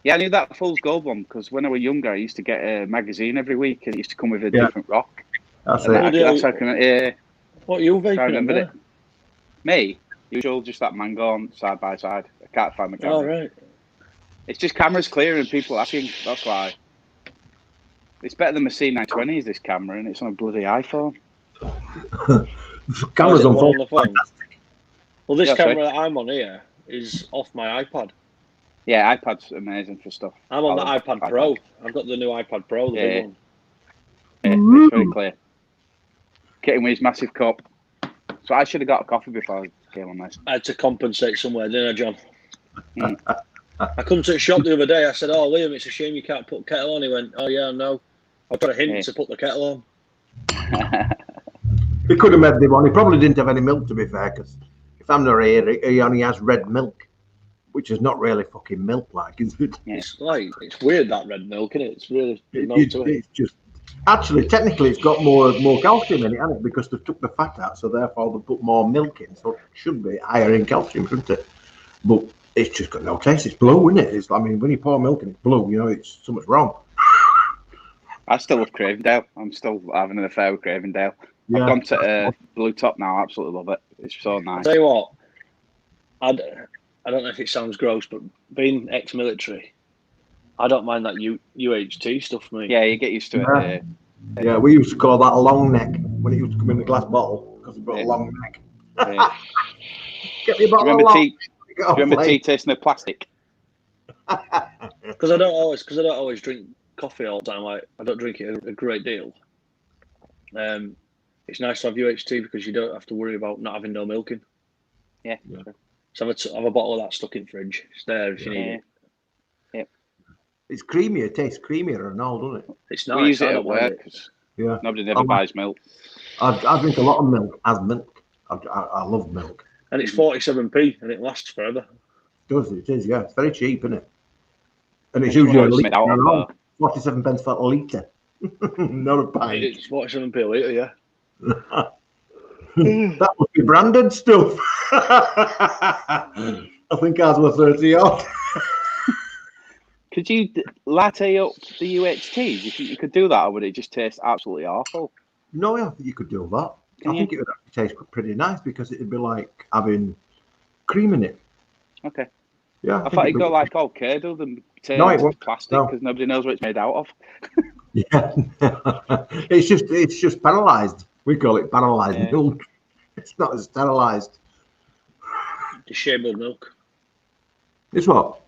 Yeah, I knew that Fool's Gold one because when I was younger, I used to get a magazine every week and it used to come with a different rock. That's it. What are you vaping on? Me? Usual, just that mango side by side. I can't find the camera. Oh, right. It's just camera's clear and people asking. That's why. It's better than my C920s, this camera, and it's on a bloody iPhone. Camera's on the phone. Well, this camera that I'm on here is off my iPad. Yeah, iPad's amazing for stuff. I'm on the iPad Pro. I've got the new iPad Pro, the big one. Yeah, it's very clear. Getting with his massive cup. So I should have got a coffee before I came on this. I had to compensate somewhere, didn't I, John? I come to the shop the other day. I said, "Oh, Liam, it's a shame you can't put kettle on." He went, "Oh yeah, no. I've got a hint to put the kettle on." He could have made them on. He probably didn't have any milk, to be fair, because if I'm not here, he only has red milk, which is not really fucking milk, like, is it? Yeah. It's weird, that red milk, isn't it? It's really it's just actually technically it's got more calcium in it, hasn't it? Because they took the fat out, so therefore they put more milk in, so it should be higher in calcium, shouldn't it? But it's just got no taste. It's blue, isn't it? I mean, when you pour milk and it's blue, it's so much wrong. I still love Cravendale. I'm still having an affair with Cravendale. Yeah. I've gone to Blue Top now. I absolutely love it. It's so nice. I'll tell you what, I don't know if it sounds gross, but being ex-military, I don't mind that UHT stuff, mate. Yeah, you get used to it. Yeah, we used to call that a long neck when it used to come in the glass bottle because it got a long neck. Get me a bottle of long. Do you remember tea tasting of plastic? Because I don't always drink coffee all the time. I don't drink it a great deal. It's nice to have UHT because you don't have to worry about not having no milking. Yeah. So have a bottle of that stuck in fridge. It's there if you need it. Yep. It's creamier. It tastes creamier and all, doesn't it? It's nice. We use it I at don't mind work it. because Yeah. nobody buys milk. I drink a lot of milk as milk. I love milk. And it's 47p and it lasts forever. It is, yeah. It's very cheap, isn't it? And it's I just usually a wonder what it's made out litre. of, 47 pence for a litre. Not a pint. It's 47p a litre, yeah. That must be branded stuff. I think ours were 30 odd. Could you latte up the UHTs? You think you could do that, or would it just taste absolutely awful? No, I think you could do that. I think it would actually taste pretty nice because it'd be like having cream in it. Okay. Yeah. I thought it'd go like all curdled and turn No, it into won't. plastic No. because nobody knows what it's made out of. Yeah. it's just paralysed. We call it paralysed milk. It's not sterilised. Disabled milk. It's what?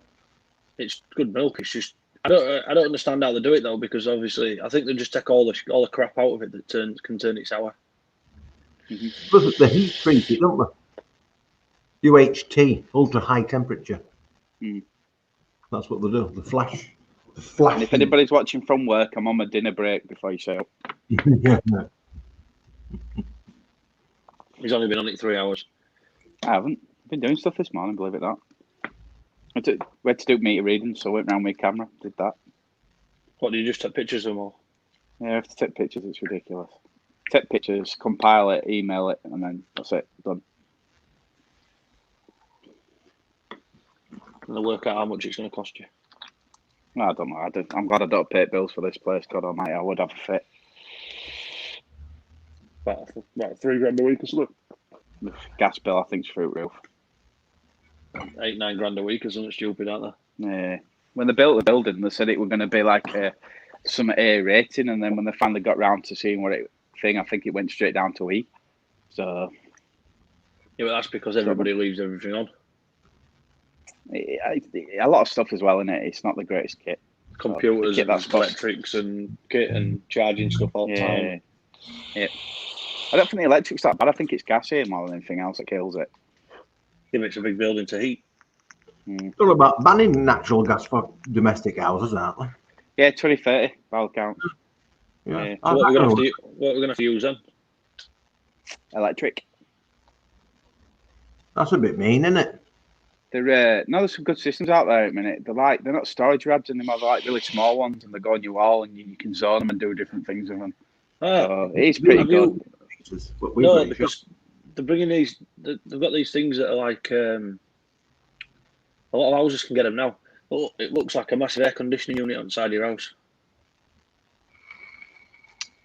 It's good milk. It's just I don't understand how they do it though, because obviously I think they just take all the crap out of it that can turn it sour. But the heat treat it, don't they? UHT, ultra high temperature. That's what they do. The flash. And if anybody's watching from work, I'm on my dinner break before you show up. Yeah. He's only been on it 3 hours. I haven't. I've been doing stuff this morning, believe it or not. We had to do meter reading, so I went round with camera, did that. What, do you just take pictures of them all? Yeah, I have to take pictures, it's ridiculous. Take pictures, compile it, email it, and then that's it, done. And they work out how much it's going to cost you. No, I don't know. I'm glad I don't pay bills for this place. God almighty, I would have a fit. About $3,000 a week or something. The gas bill, I think, is through the roof. 8-9 grand a week or something stupid, aren't they? Yeah. When they built the building, they said it was going to be like some A rating, and then when they finally got round to seeing what I think it went straight down to E. So. Yeah, but that's because everybody leaves everything on. A lot of stuff as well in it. It's not the greatest kit. Computers and electrics and kit and charging stuff all the time. Yeah. I don't think the electric's that bad. I think it's gas here more than anything else that kills it. Yeah, it's a big building to heat. It's all about banning natural gas for domestic houses, aren't they? Yeah, 2030, by all accounts. Yeah. So what are we going to have to use then? Electric. That's a bit mean, isn't it? There's some good systems out there at the minute. They're not storage rads anymore. They're like really small ones, and they go on your wall, and you can zone them and do different things with them. So it is pretty good. No, because they're bringing these. They've got these things that are like a lot of houses can get them now. But it looks like a massive air conditioning unit outside your house.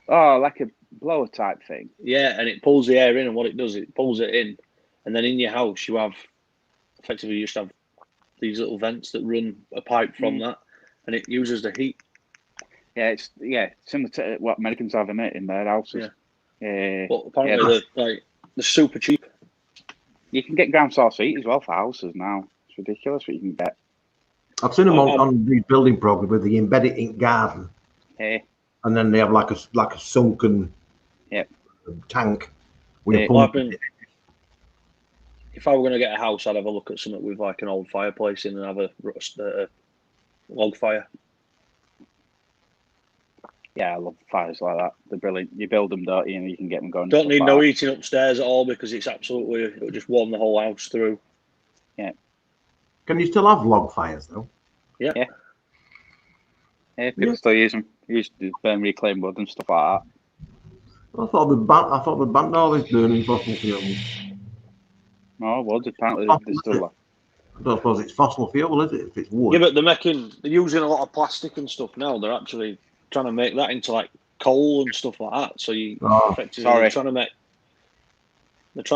Oh, like a blower type thing. Yeah, and it pulls the air in, and what it does, it pulls it in, and then in your house you have effectively you just have these little vents that run a pipe from that, and it uses the heat. Yeah, it's similar to what Americans have in their houses. Yeah. But apparently they're super cheap. You can get ground source heat as well for houses now. It's ridiculous what you can get. I've seen them on the building program with the embedded in garden. Yeah. And then they have like a sunken tank. If I were going to get a house, I'd have a look at something with like an old fireplace in and have a log fire. Yeah, I love fires like that. They're brilliant. You build them, don't you? And you can get them going. Don't need no heating upstairs at all because it'll just warm the whole house through. Yeah. Can you still have log fires though? Yeah. Yeah, people still use them. Use burn reclaimed wood and stuff like that. I thought the banned all this burning fossil fuels. No, wood. Apparently, there's still. I don't suppose it's fossil fuel, is it? If it's wood. Yeah, but they're using a lot of plastic and stuff now. They're actually trying to make that into like coal and stuff like that. So they're trying to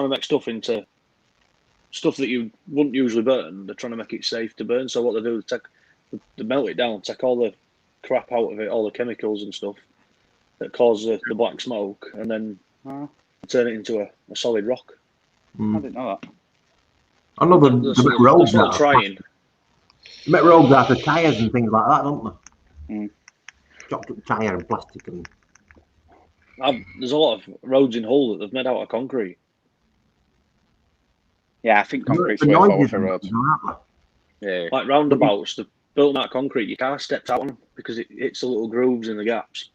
make stuff into stuff that you wouldn't usually burn. They're trying to make it safe to burn. So what they do is they melt it down, take all the crap out of it, all the chemicals and stuff that cause the black smoke, and then turn it into a solid rock. I didn't know that. I know the roads are trying. They make roads out of tyres and things like that, don't they? Mm. Chopped up tyre and plastic and. there's a lot of roads in Hull that they've made out of concrete. Yeah, I think concrete's The way forward noises for roads. aren't Yeah. Like roundabouts, they're built out of concrete. Your car steps out on them because it hits the little grooves in the gaps.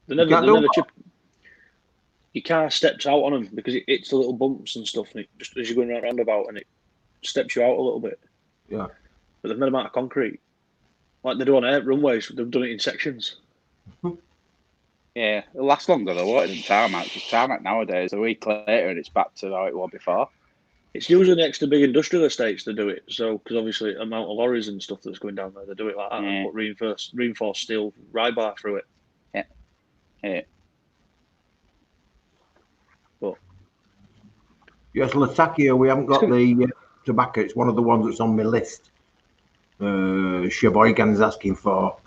They're never chip. Your car steps out on them because it hits the little bumps and stuff, and it just as you're going around roundabout, and it steps you out a little bit. Yeah. But they've made them out of concrete, like they do on air runways. They've done it in sections. Yeah, it'll last longer though, won't it, than tarmac? Because tarmac nowadays, a week later, and it's back to how it was before. It's usually next to big industrial estates that do it. So, because obviously, amount of lorries and stuff that's going down there, they do it like that and put reinforced steel ride bar through it. Yeah. But yes, Latakia, we haven't got the tobacco. It's one of the ones that's on my list. Sheboygan's asking for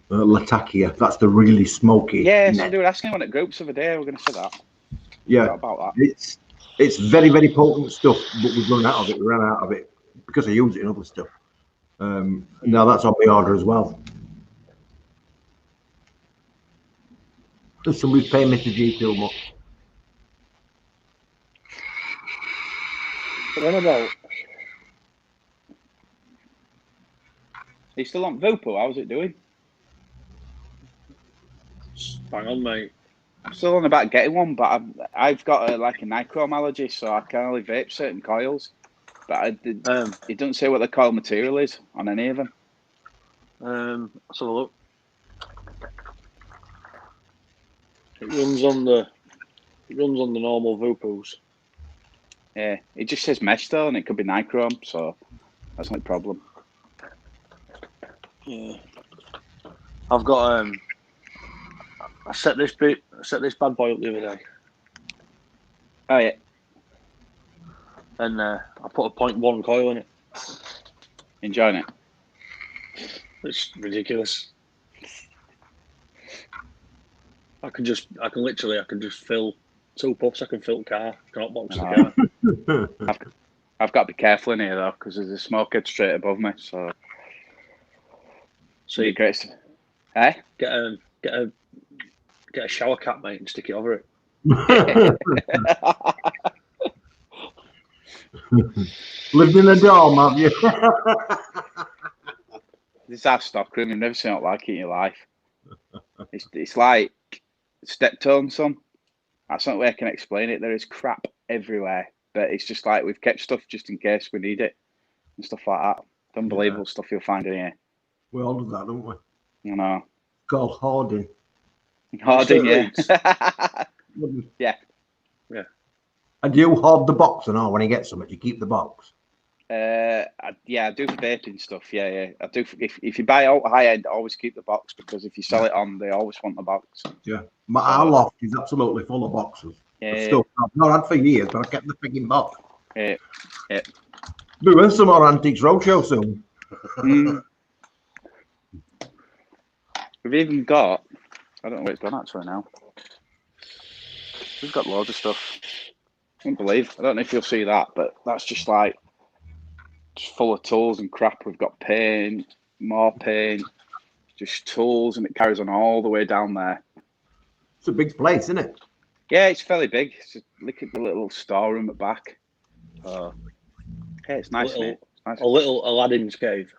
Latakia. That's the really smoky. Yeah, so they were asking one at groups the other day. We're going to say that. Yeah, about that. It's very, very potent stuff, but we've run out of it. We ran out of it because I use it in other stuff. Now that's on my order as well. Somebody's paying Mr. G too much. what about? Are you still on Vupo? How's it doing? Hang on, mate. I'm still on about getting one, but I've got a nichrome allergy, so I can only vape certain coils. But it doesn't say what the coil material is on any of them. Let's have a look. It runs on the normal Vupos. Yeah, it just says mesh though, and it could be nichrome, so that's not a problem. Yeah, I've got I set this bad boy up the other day. Oh yeah, and I put a 0.1 coil in it. Enjoying it? It's ridiculous. I can just fill 2 puffs. I can fill the car. I can hotbox the car. I've got to be careful in here though, because there's a smoker straight above me. So you great. Eh? Get a shower cap, mate, and stick it over it. Lived in a dorm, have you? This is our stock room. You've never seen it like it in your life. It's like Steptones, son. That's not the way I can explain it. There is crap everywhere, but it's just like we've kept stuff just in case we need it and stuff like that. Unbelievable stuff you'll find in here. We all do that, don't we? You know. Called hoarding. Hoarding, yeah. Yeah. And do you hoard the box and all when you get something? You keep the box? I do for vaping stuff. Yeah. I do. If you buy out high end, always keep the box, because if you sell it on, they always want the box. Yeah. Our loft is absolutely full of boxes. Stuff I've not had for years, but I kept the frigging box. Yeah. Doing some more Antiques Roadshow soon. We've even got, I don't know where it's gone actually now. We've got loads of stuff. I don't know if you'll see that, but that's just like full of tools and crap. We've got paint, more paint, just tools, and it carries on all the way down there. It's a big place, isn't it? Yeah, it's fairly big. Look at the little storeroom at back. Yeah, it's nice, mate. A little Aladdin's cave.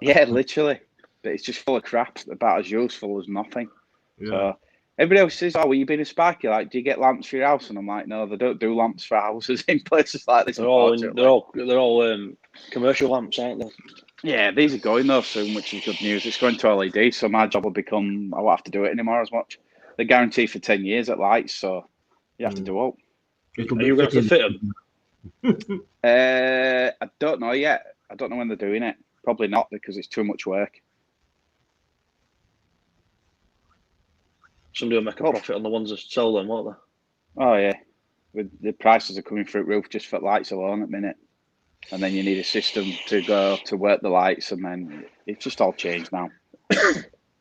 Yeah, literally. But it's just full of crap, about as useful as nothing. Yeah. So everybody else says, "Oh, well, you been a Sparky? Like, do you get lamps for your house?" And I'm like, "No, they don't do lamps for houses in places like this." They're all commercial lamps, aren't they? Yeah, these are going though soon, which is good news. It's going to LED, so my job will become, I won't have to do it anymore as much. They're guaranteed for 10 years at Lights, so you have to do all. Are you going to fit them? I don't know yet. I don't know when they're doing it. Probably not, because it's too much work. Somebody will make a profit on the ones that sell them, won't they? Oh yeah, the prices are coming through the roof just for lights alone at the minute, and then you need a system to go to work the lights, and then it's just all changed now.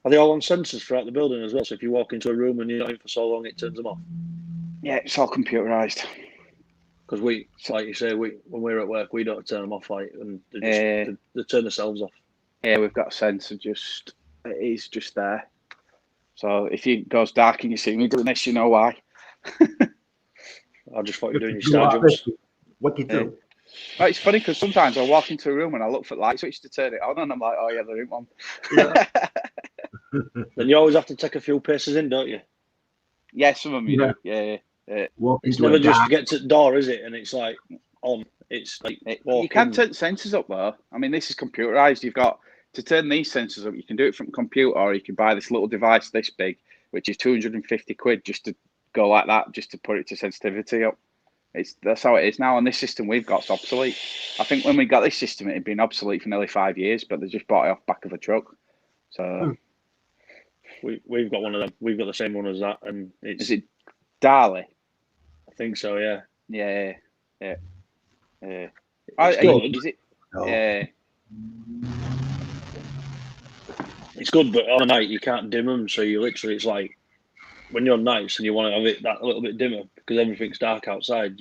Are they all on sensors throughout the building as well? So if you walk into a room and you're not in for so long, it turns them off. Yeah, it's all computerized. Because we, like you say, when we're at work, we don't turn them off, and they turn themselves off. Yeah, we've got a sensor. It is just there. So if it goes dark and you see me doing this, you know why. I just thought you were doing your Do star like jumps. this. What you do? Oh, it's funny because sometimes I walk into a room and I look for the light switch to turn it on, and I'm like, oh yeah, there ain't one. Yeah. Then you always have to take a few paces in, don't you? Yeah, some of them you Yeah. do. Yeah. Walk It's into never a just dark. to get to the door, is it? And it's like on. It's like You can turn sensors up though. I mean, this is computerized. You've got to turn these sensors up. You can do it from a computer, or you can buy this little device this big, which is 250 quid just to go like that, just to put it to sensitivity up. That's how it is now. And this system we've got is obsolete. I think when we got this system, it had been obsolete for nearly 5 years, but they just bought it off back of a truck. So we've got one of them. We've got the same one as that, and it's. Is it Darley? I think so. Yeah. Yeah. It's good. Is it? No. Yeah. It's good, but on a night you can't dim them, so you literally it's like when you're on nights and you want to have it that a little bit dimmer because everything's dark outside.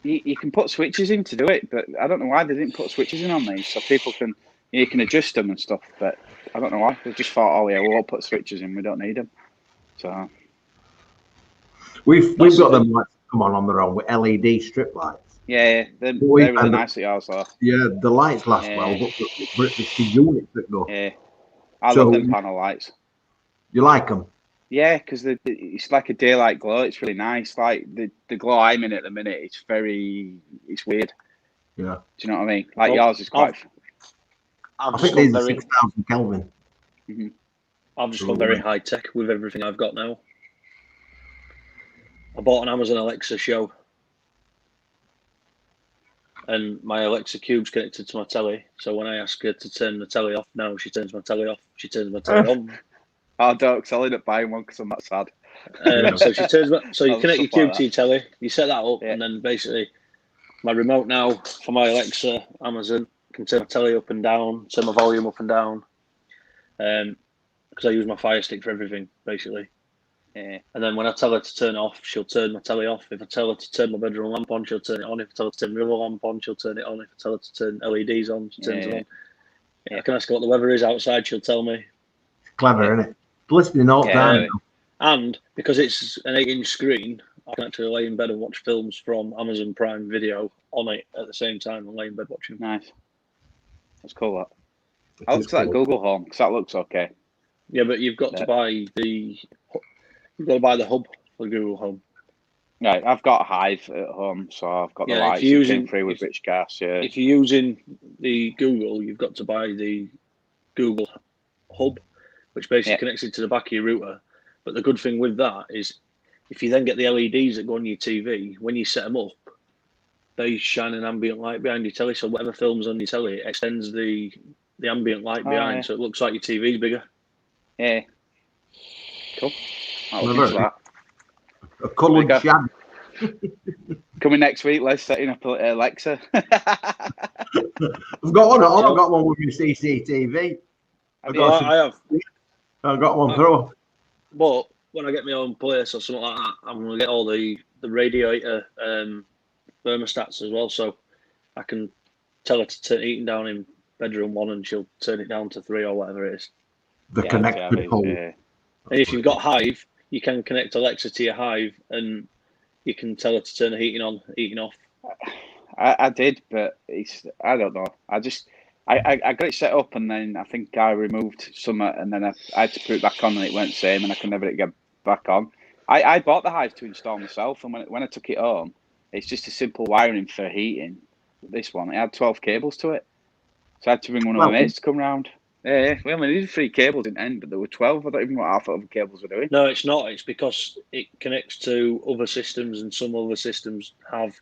You can put switches in to do it, but I don't know why they didn't put switches in on these, so people can you can adjust them and stuff. But I don't know why they just thought, oh yeah, we'll all put switches in, we don't need them. So We've got them lights come on their own with LED strip lights. yeah, they're really nice at ours though. Yeah, the lights last well, but it's the units that go. Yeah, I love them panel lights. You like them? Yeah, because it's like a daylight glow. It's really nice. Like the glow I'm in at the minute, it's weird. Yeah. Do you know what I mean? Like yours is quite. I think these are 6,000 Kelvin. Mm-hmm. I've just gone very high tech with everything I've got now. I bought an Amazon Alexa show, and my Alexa Cube's connected to my telly. So when I ask her to turn the telly off, now she turns my telly off. She turns my telly on. Oh, don't, because I'll end up buying one because I'm not sad. So she turns. So you connect your Cube to your telly. You set that up, and then basically, my remote now for my Alexa Amazon can turn my telly up and down, turn my volume up and down, because I use my Fire Stick for everything basically. Yeah. And then when I tell her to turn it off, she'll turn my telly off. If I tell her to turn my bedroom lamp on, she'll turn it on. If I tell her to turn my other lamp on, she'll turn it on. If I tell her to turn LEDs on, she turns them on. Yeah. I can ask her what the weather is outside, she'll tell me. Clever, isn't it? Listening all the time. And because it's an 8-inch screen, I can actually lay in bed and watch films from Amazon Prime Video on it at the same time and lay in bed watching them. Nice. That's cool, that. I look at that Google Home because that looks okay. Yeah, but you've got to buy the hub for Google Home. Right, I've got Hive at home, so I've got the lights using free with rich gas. Yeah. If you're using the Google, you've got to buy the Google Hub, which basically connects it to the back of your router. But the good thing with that is, if you then get the LEDs that go on your TV, when you set them up, they shine an ambient light behind your telly. So whatever films on your telly, it extends the ambient light behind, so it looks like your TV's bigger. Yeah. Cool. I'll look into that. A coloured shag. Coming next week, let's setting up Alexa. I've got one. I've got one with your CCTV. I have. I've got one through. But when I get my own place or something like that, I'm going to get all the radiator thermostats as well, so I can tell her to turn the heating down in bedroom 1 and she'll turn it down to 3 or whatever it is. The connected home. And if you've got Hive, you can connect Alexa to your Hive and you can tell her to turn the heating on, heating off. I did, but I don't know. I got it set up and then I think I removed some and then I had to put it back on and it went the same and I can never get back on. I bought the Hive to install myself and when I took it home, it's just a simple wiring for heating. This one, it had 12 cables to it. So I had to bring one of my mates to come round. Yeah, we only needed 3 cables in the end, but there were 12. I don't even know what half of the cables were doing. No, it's not. It's because it connects to other systems and some other systems have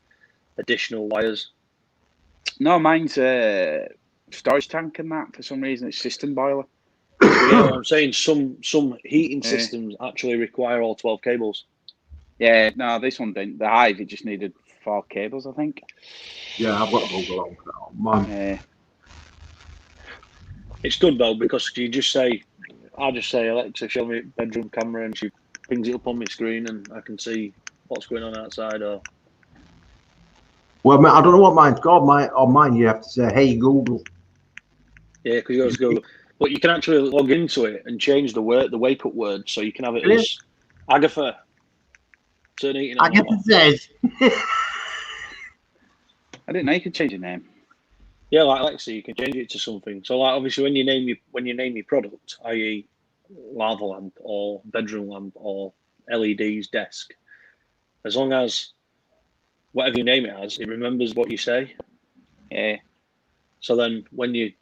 additional wires. No, mine's storage tank and that. For some reason, it's system boiler. Yeah, I'm saying some heating systems actually require all 12 cables. Yeah, no, this one didn't. The Hive, it just needed 4 cables, I think. Yeah, I've got to go along for that. Man. It's good though because I just say, Alexa, show me bedroom camera, and she brings it up on my screen, and I can see what's going on outside. Or well, I don't know what mine's called. Mine, you have to say, "Hey Google." Yeah, because yours Google. But you can actually log into it and change the wake up word, so you can have it as Agatha. Turn eating on Agatha says. I didn't know you could change your name. Yeah, like Alexa, you can change it to something. So, like, obviously, when you name your product, i.e., lava lamp or bedroom lamp or LED's desk, as long as whatever you name it as, it remembers what you say. Yeah. So then, when you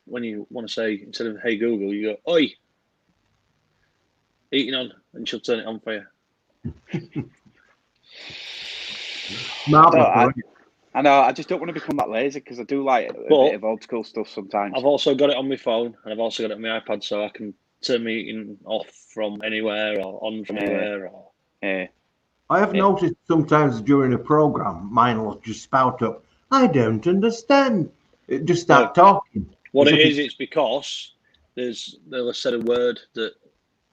want to say, instead of "Hey Google," you go "Oi, eating on," and she'll turn it on for you. I know. I just don't want to become that lazy because I do like a bit of old school stuff sometimes. I've also got it on my phone and I've also got it on my iPad, so I can turn my eating off from anywhere or on from anywhere. Or I have noticed sometimes during a program, mine will just spout up. I don't understand. It just start talking. What it is, it's because they'll have said a word that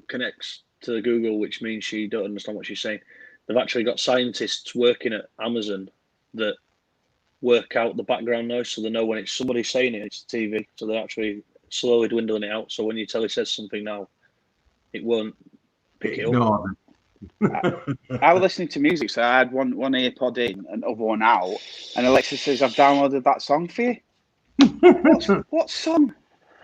connects to Google, which means she don't understand what she's saying. They've actually got scientists working at Amazon that work out the background noise, so they know when it's somebody saying it, it's TV. So they're actually slowly dwindling it out. So when your telly says something now, it won't pick it up. I was listening to music, so I had one earpod in and other one out, and Alexa says, "I've downloaded that song for you." What song?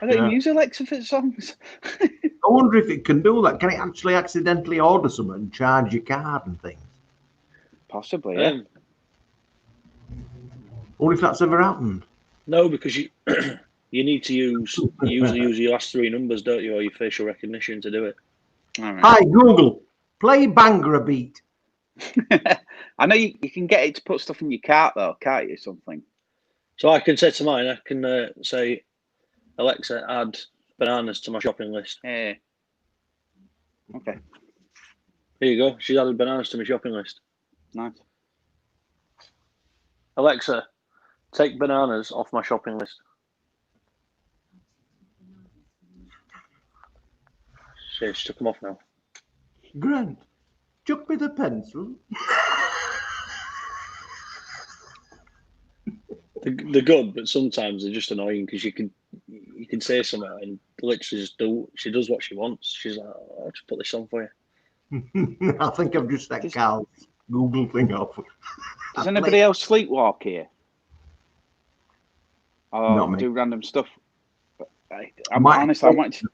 I don't even use Alexa for songs. I wonder if it can do that. Can it actually accidentally order something and charge your card and things? Possibly, yeah. Or if that's ever happened. No, because you need to usually use your last three numbers, don't you, or your facial recognition to do it. Right. Hi Google, play Bangra Beat. I know you can get it to put stuff in your cart though, can't you? Something. So I can say to mine, I can say, Alexa, add bananas to my shopping list. Yeah. Okay. Here you go. She's added bananas to my shopping list. Nice. Alexa, take bananas off my shopping list. She took them off now. Grant, chuck me the pencil. They're good, but sometimes they're just annoying because you can say something and literally she does what she wants. She's like, I'll just put this on for you. I think I've just set Carl's Google thing off. Does anybody else sleepwalk here? Or do random stuff? I'm honest, I wanted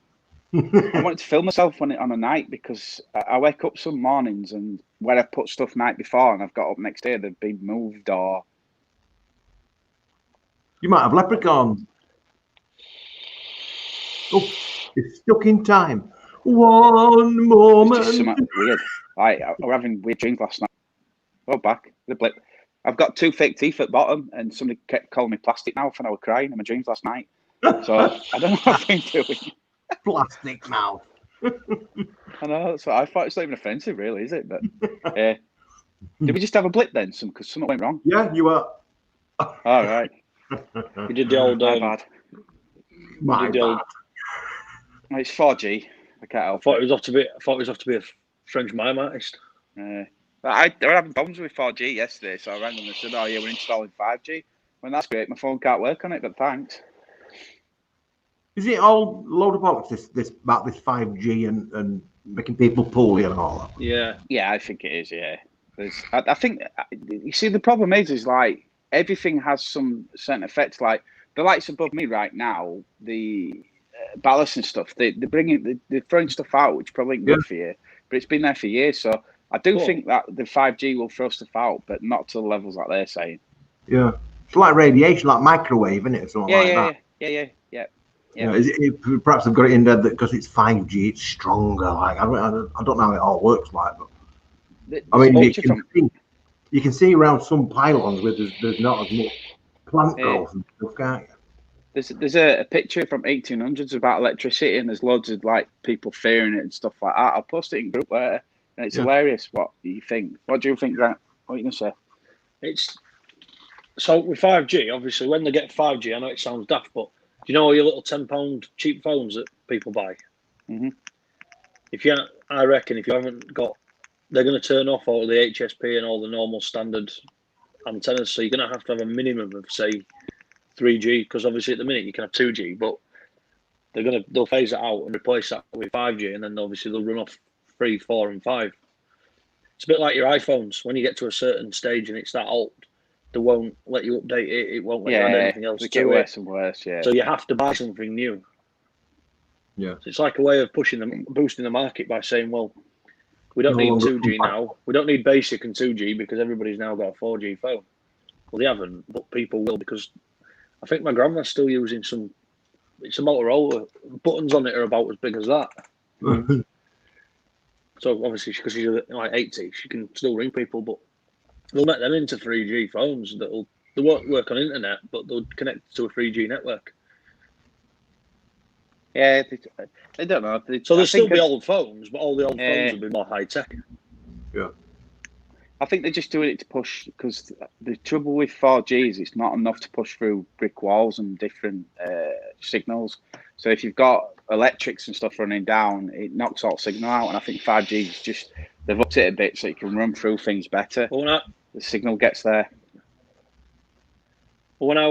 to film myself on a night because I wake up some mornings and where I put stuff night before and I've got up next day, they've been moved or... You might have leprechauns. Oh, it's stuck in time. One moment. It's just something weird. We're having weird dreams last night. Oh, back. The blip. I've got 2 fake teeth at bottom and somebody kept calling me plastic mouth and I was crying in my dreams last night. So I don't know what I've been doing. Plastic mouth. I know, that's what I thought. It's not even offensive, really, is it? But did we just have a blip then? Because something went wrong? Yeah, you are. All right. We did the old... My bad. It's 4G. I can't help I thought it was off to be a French mime artist. They were having problems with 4G yesterday, so I rang them and said, "Oh yeah, we're installing 5G." Well, that's great. My phone can't work on it, but thanks. Is it all load of bollocks, this about this 5G and making people poorly and all that? Yeah, I think it is. Yeah, I think you see the problem is like everything has some certain effects. Like the lights above me right now, the ballast and stuff. They're throwing stuff out, which probably ain't good for you, but it's been there for years. So I do think that the 5G will throw stuff out, but not to the levels like they're saying. Yeah, it's like radiation, like microwave, isn't it? Or something like that. Yeah. Perhaps I've got it in there that because it's 5G, it's stronger. Like I don't know how it all works like, but I mean, you can see around some pylons where there's not as much plant growth and stuff, can't you? There's a picture from 1800s about electricity, and there's loads of like people fearing it and stuff like that. I'll post it in group later, and it's hilarious. What do you think? What do you think, Grant? What are you gonna say? It's so with 5G. Obviously, when they get 5G, I know it sounds daft, but do you know all your little £10 cheap phones that people buy? Mm-hmm. I reckon if you haven't got, they're going to turn off all the HSP and all the normal standard antennas. So you're going to have a minimum of say 3G, because obviously at the minute you can have 2G, but they'll phase it out and replace that with 5G, and then obviously they'll run off 3, 4, and 5. It's a bit like your iPhones. When you get to a certain stage and it's that old, they won't let you update it. It won't let you add anything else they to get it. worse and worse. Yeah. So you have to buy something new. Yeah. So it's like a way of boosting the market by saying, well, we don't need 2G now. We don't need basic and 2G because everybody's now got a 4G phone. Well, they haven't, but people will, because I think my grandma's still using some. It's a Motorola. Buttons on it are about as big as that. So obviously, because she's like 80, she can still ring people, but they'll let them into 3G phones. They won't work on internet, but they'll connect to a 3G network. Yeah, I don't know. So there'll still be old phones, but all the old phones will be more high tech. Yeah. I think they're just doing it to push, because the trouble with 4G is it's not enough to push through brick walls and different signals. So if you've got electrics and stuff running down, it knocks all signal out. And I think 5G is just, they've upped it a bit so you can run through things better. Well, the signal gets there. When I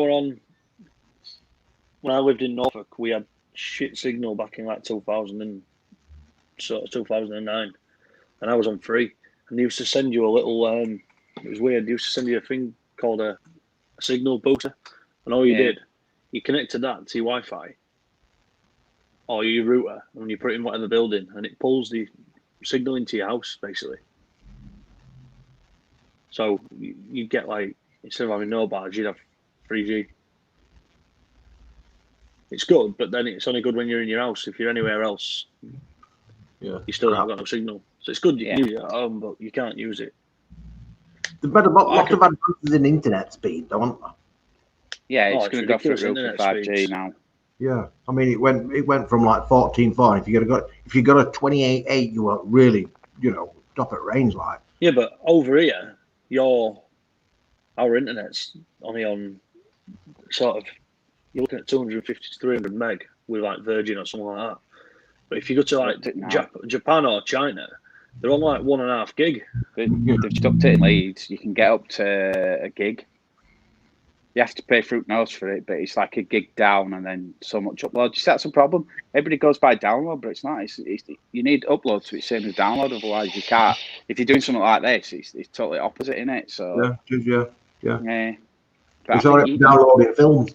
lived in Norfolk, we had shit signal back in like 2009, and I was on free. And they used to send you a little. It was weird. They used to send you a thing called a signal booster, and all you did, you connected that to your Wi-Fi or your router, and you put it in whatever building, and it pulls the signal into your house basically. So you get like, instead of having no bars, you'd have 3G. It's good, but then it's only good when you're in your house. If you're anywhere else, you still haven't got no signal. So it's good you can use it at home, but you can't use it. There's been lots of advances in internet speed, don't there? Yeah, it's going to go through the roof for 5G speeds now. Yeah, I mean it went from like 14.4. If you got a 28.8, you were really top at range like. Yeah, but over here, our internet's only on sort of, you're looking at 250 to 300 meg with like Virgin or something like that. But if you go to like Japan or China, they're on like 1.5 gig. They've just upped it in Leeds. You can get up to a gig. You have to pay fruit nose for it, but it's like a gig down and then so much upload. You see, that's a problem. Everybody goes by download, but it's not. You need upload to be same as download. Otherwise, you can't. If you're doing something like this, it's totally opposite, isn't it? So yeah. It's all right downloading films.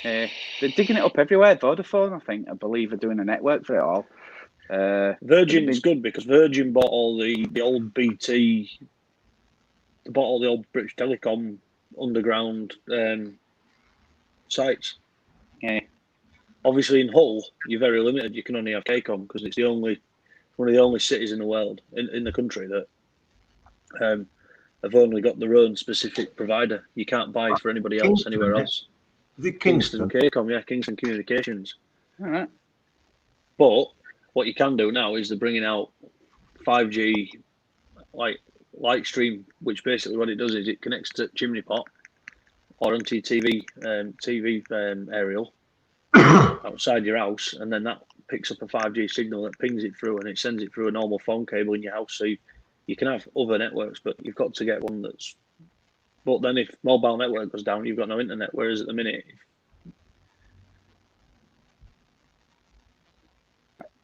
They're digging it up everywhere. Vodafone, I believe, are doing a network for it all. Virgin is good because Virgin bought all the old BT. They bought all the old British Telecom underground sites. Yeah. Obviously, in Hull, you're very limited. You can only have KCOM because it's one of the only cities in the world, in the country, that have only got their own specific provider. You can't buy for anybody else anywhere else. Is it Kingston? KCOM, yeah, Kingston Communications. All right. But what you can do now is they're bringing out 5G, like Lightstream, which basically what it does is it connects to chimney pot or onto your TV aerial outside your house, and then that picks up a 5G signal that pings it through, and it sends it through a normal phone cable in your house. So you can have other networks, but you've got to get one that's. But then if mobile network goes down, you've got no internet. Whereas at the minute,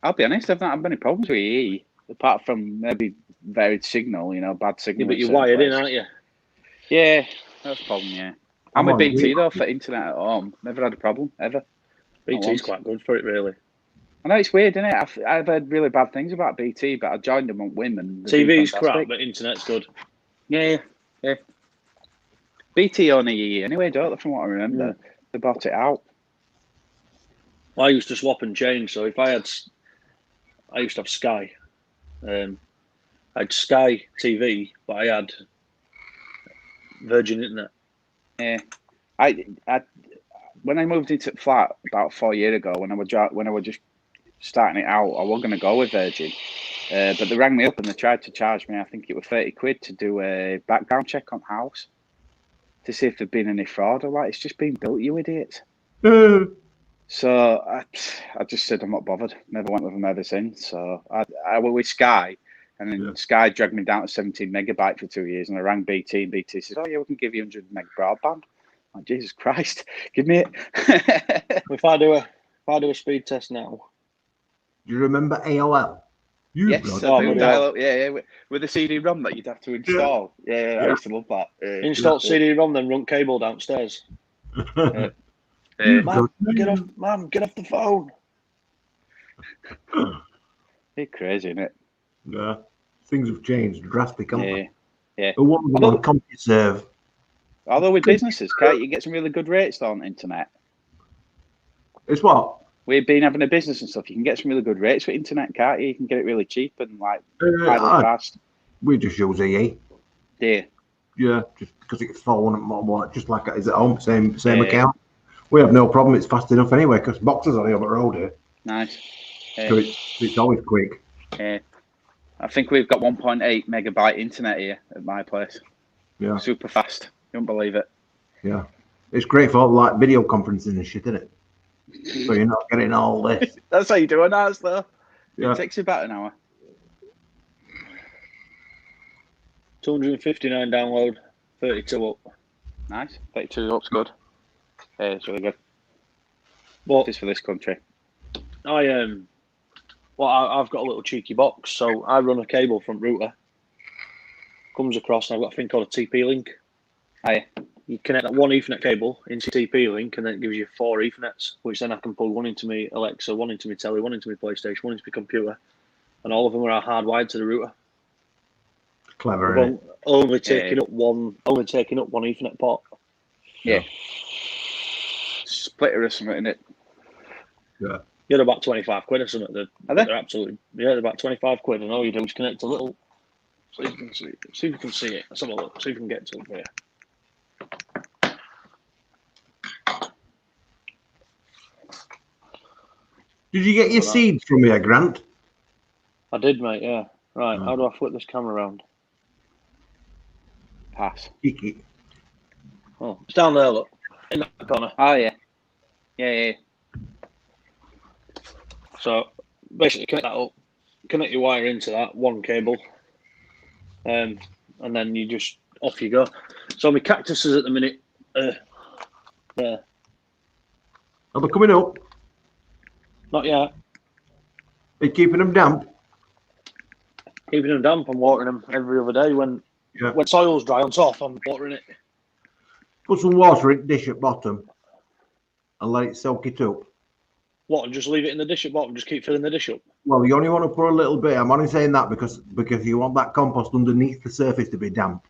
I'll be honest, I've not had many problems with EE, apart from maybe varied signal, bad signal. Yeah, but you're wired in, aren't you? Yeah, that's a problem, yeah. I'm with BT, though, for internet at home. Never had a problem, ever. BT's quite good for it, really. I know it's weird, isn't it? I've heard really bad things about BT, but I joined them on Wim, and TV's crap, but internet's good. Yeah. BT own EE anyway, don't they, from what I remember? They bought it out. I used to swap and change, so if I used to have Sky. I had Sky TV, but I had Virgin Internet. Yeah, I when I moved into the flat about 4 years ago, when I was just starting it out, I was going to go with Virgin, but they rang me up and they tried to charge me. I think it was £30 to do a background check on house to see if there'd been any fraud. I'm like, it's just been built, you idiots. So I just said I'm not bothered. Never went with them ever since. So I went with Sky, and then Sky dragged me down to 17 megabyte for 2 years. And I rang BT, and BT said, "Oh yeah, we can give you 100 meg broadband." I'm like, Jesus Christ, give me it. If I do If I do a speed test now. Do you remember AOL? Yes, bloody- I do. bloody Dial up, yeah, with the CD-ROM that you'd have to install. Yeah, I used to love that. Install CD-ROM, then run cable downstairs. You Mum, bloody- get off the phone. It's crazy, isn't it? Yeah, things have changed drastically. Yeah, yeah. Who wants them on CompuServe? Although with businesses, can't you get some really good rates on the internet? It's what? We've been having a business and stuff. You can get some really good rates for internet, can't you? You can get it really cheap and like highly fast. We just use EE. Yeah. Yeah, just because it's phone and mobile, just like it is at home, same account. We have no problem. It's fast enough anyway because boxes are on the road here. Nice. So it's always quick. Yeah. I think we've got 1.8 megabyte internet here at my place. Yeah. Super fast. You won't believe it. Yeah. It's great for like video conferencing and shit, isn't it? So you're not getting all this. That's how you do it now, though. Yeah. It takes you about an hour. 259 download, 32 up. Nice. 32 up's good. Yeah, it's really good. But Just for this country. I've got a little cheeky box, so I run a cable from router. Comes across, and I've got a thing called a TP-Link. You connect that one Ethernet cable into TP-Link, and then it gives you 4 Ethernets, which then I can plug one into my Alexa, one into my telly, one into my PlayStation, one into my computer, and all of them are hardwired to the router. Clever, isn't it? Only taking up one Ethernet port. Yeah. Splitter or something, isn't it? Yeah. You're about 25 quid or something. Are they? They're absolutely, they're about 25 quid, and all you do is connect a little. See if you can see it. Let's have a look. See if we can get to it here. Did you get your seeds from here, Grant? I did, mate. Yeah. Right. How do I flip this camera around? Pass. Kiki. Oh, it's down there. Look, in that corner. Oh, yeah. Yeah. So basically, connect that up. Connect your wire into that one cable, and then you just off you go. So my cactuses at the minute, there. Are they coming up? Not yet. Are you keeping them damp? Keeping them damp. I'm watering them every other day. When soil's dry on top, I'm watering it. Put some water in the dish at bottom and let it soak it up. What, and just leave it in the dish at bottom? Just keep filling the dish up? Well, you only want to put a little bit. I'm only saying that because you want that compost underneath the surface to be damp.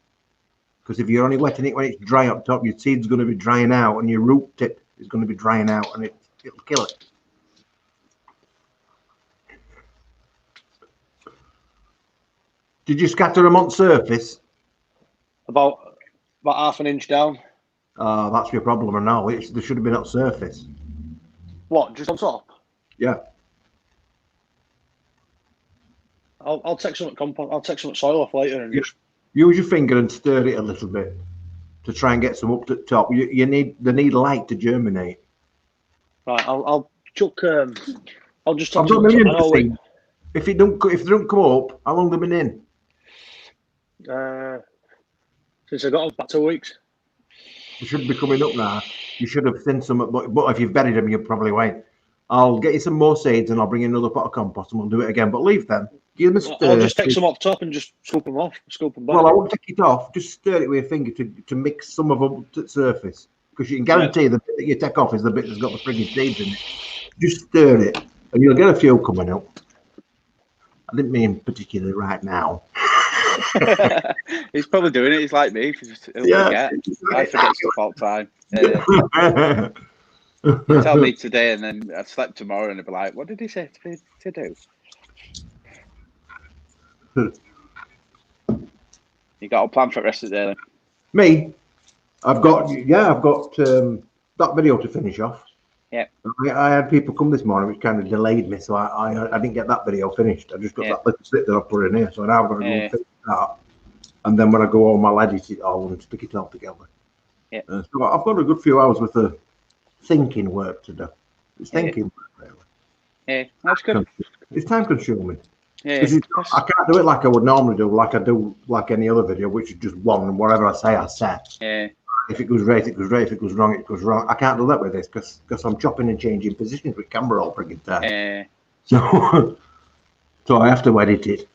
Because if you're only wetting it when it's dry up top, your seed's going to be drying out and your root tip is going to be drying out and it'll kill it. Did you scatter them on surface? About half an inch down. That's your problem now. They should have been on surface. What, just on top? Yeah. I'll take some compost. I'll take some soil off later and just use your finger and stir it a little bit to try and get some up to the top. They need light to germinate. Right. I'll chuck. I'll just take I've got some. them in. If they don't come up, how long have they been in? Since I got them, about 2 weeks. They should be coming up now. You should have seen some, but if you've buried them, you probably won't. I'll get you some more seeds and I'll bring you another pot of compost and we'll do it again. But leave them. Give them a stir. I'll just take some off top and just scoop them off. Scoop them back. Well, I won't take it off. Just stir it with your finger to mix some of them to the surface. Because you can guarantee the bit that you take off is the bit that's got the frigging seeds in it. Just stir it and you'll get a few coming up. I didn't mean particularly right now. He's probably doing it. He's like me. I forget stuff all the time. You tell me today and then I've slept tomorrow and I'll be like, what did he say to do? You got a plan for the rest of the day then? Me? I've got that video to finish off. Yeah. I had people come this morning, which kind of delayed me, so I didn't get that video finished. I just got that little slip that I put in here, so now I've got to go and finish that. And then when I go home, I'll edit it all and stick it all together. Yeah. So I've got a good few hours worth of thinking work to do. It's thinking work, really. Yeah, that's good. It's time consuming. Yeah. I can't do it like I would normally do, like I do like any other video, which is just one, and whatever I say, I say. Yeah. If it goes right, it goes right. If it goes wrong, it goes wrong. I can't do that with this because I'm chopping and changing positions with camera all frigging time. So, so I have to edit it.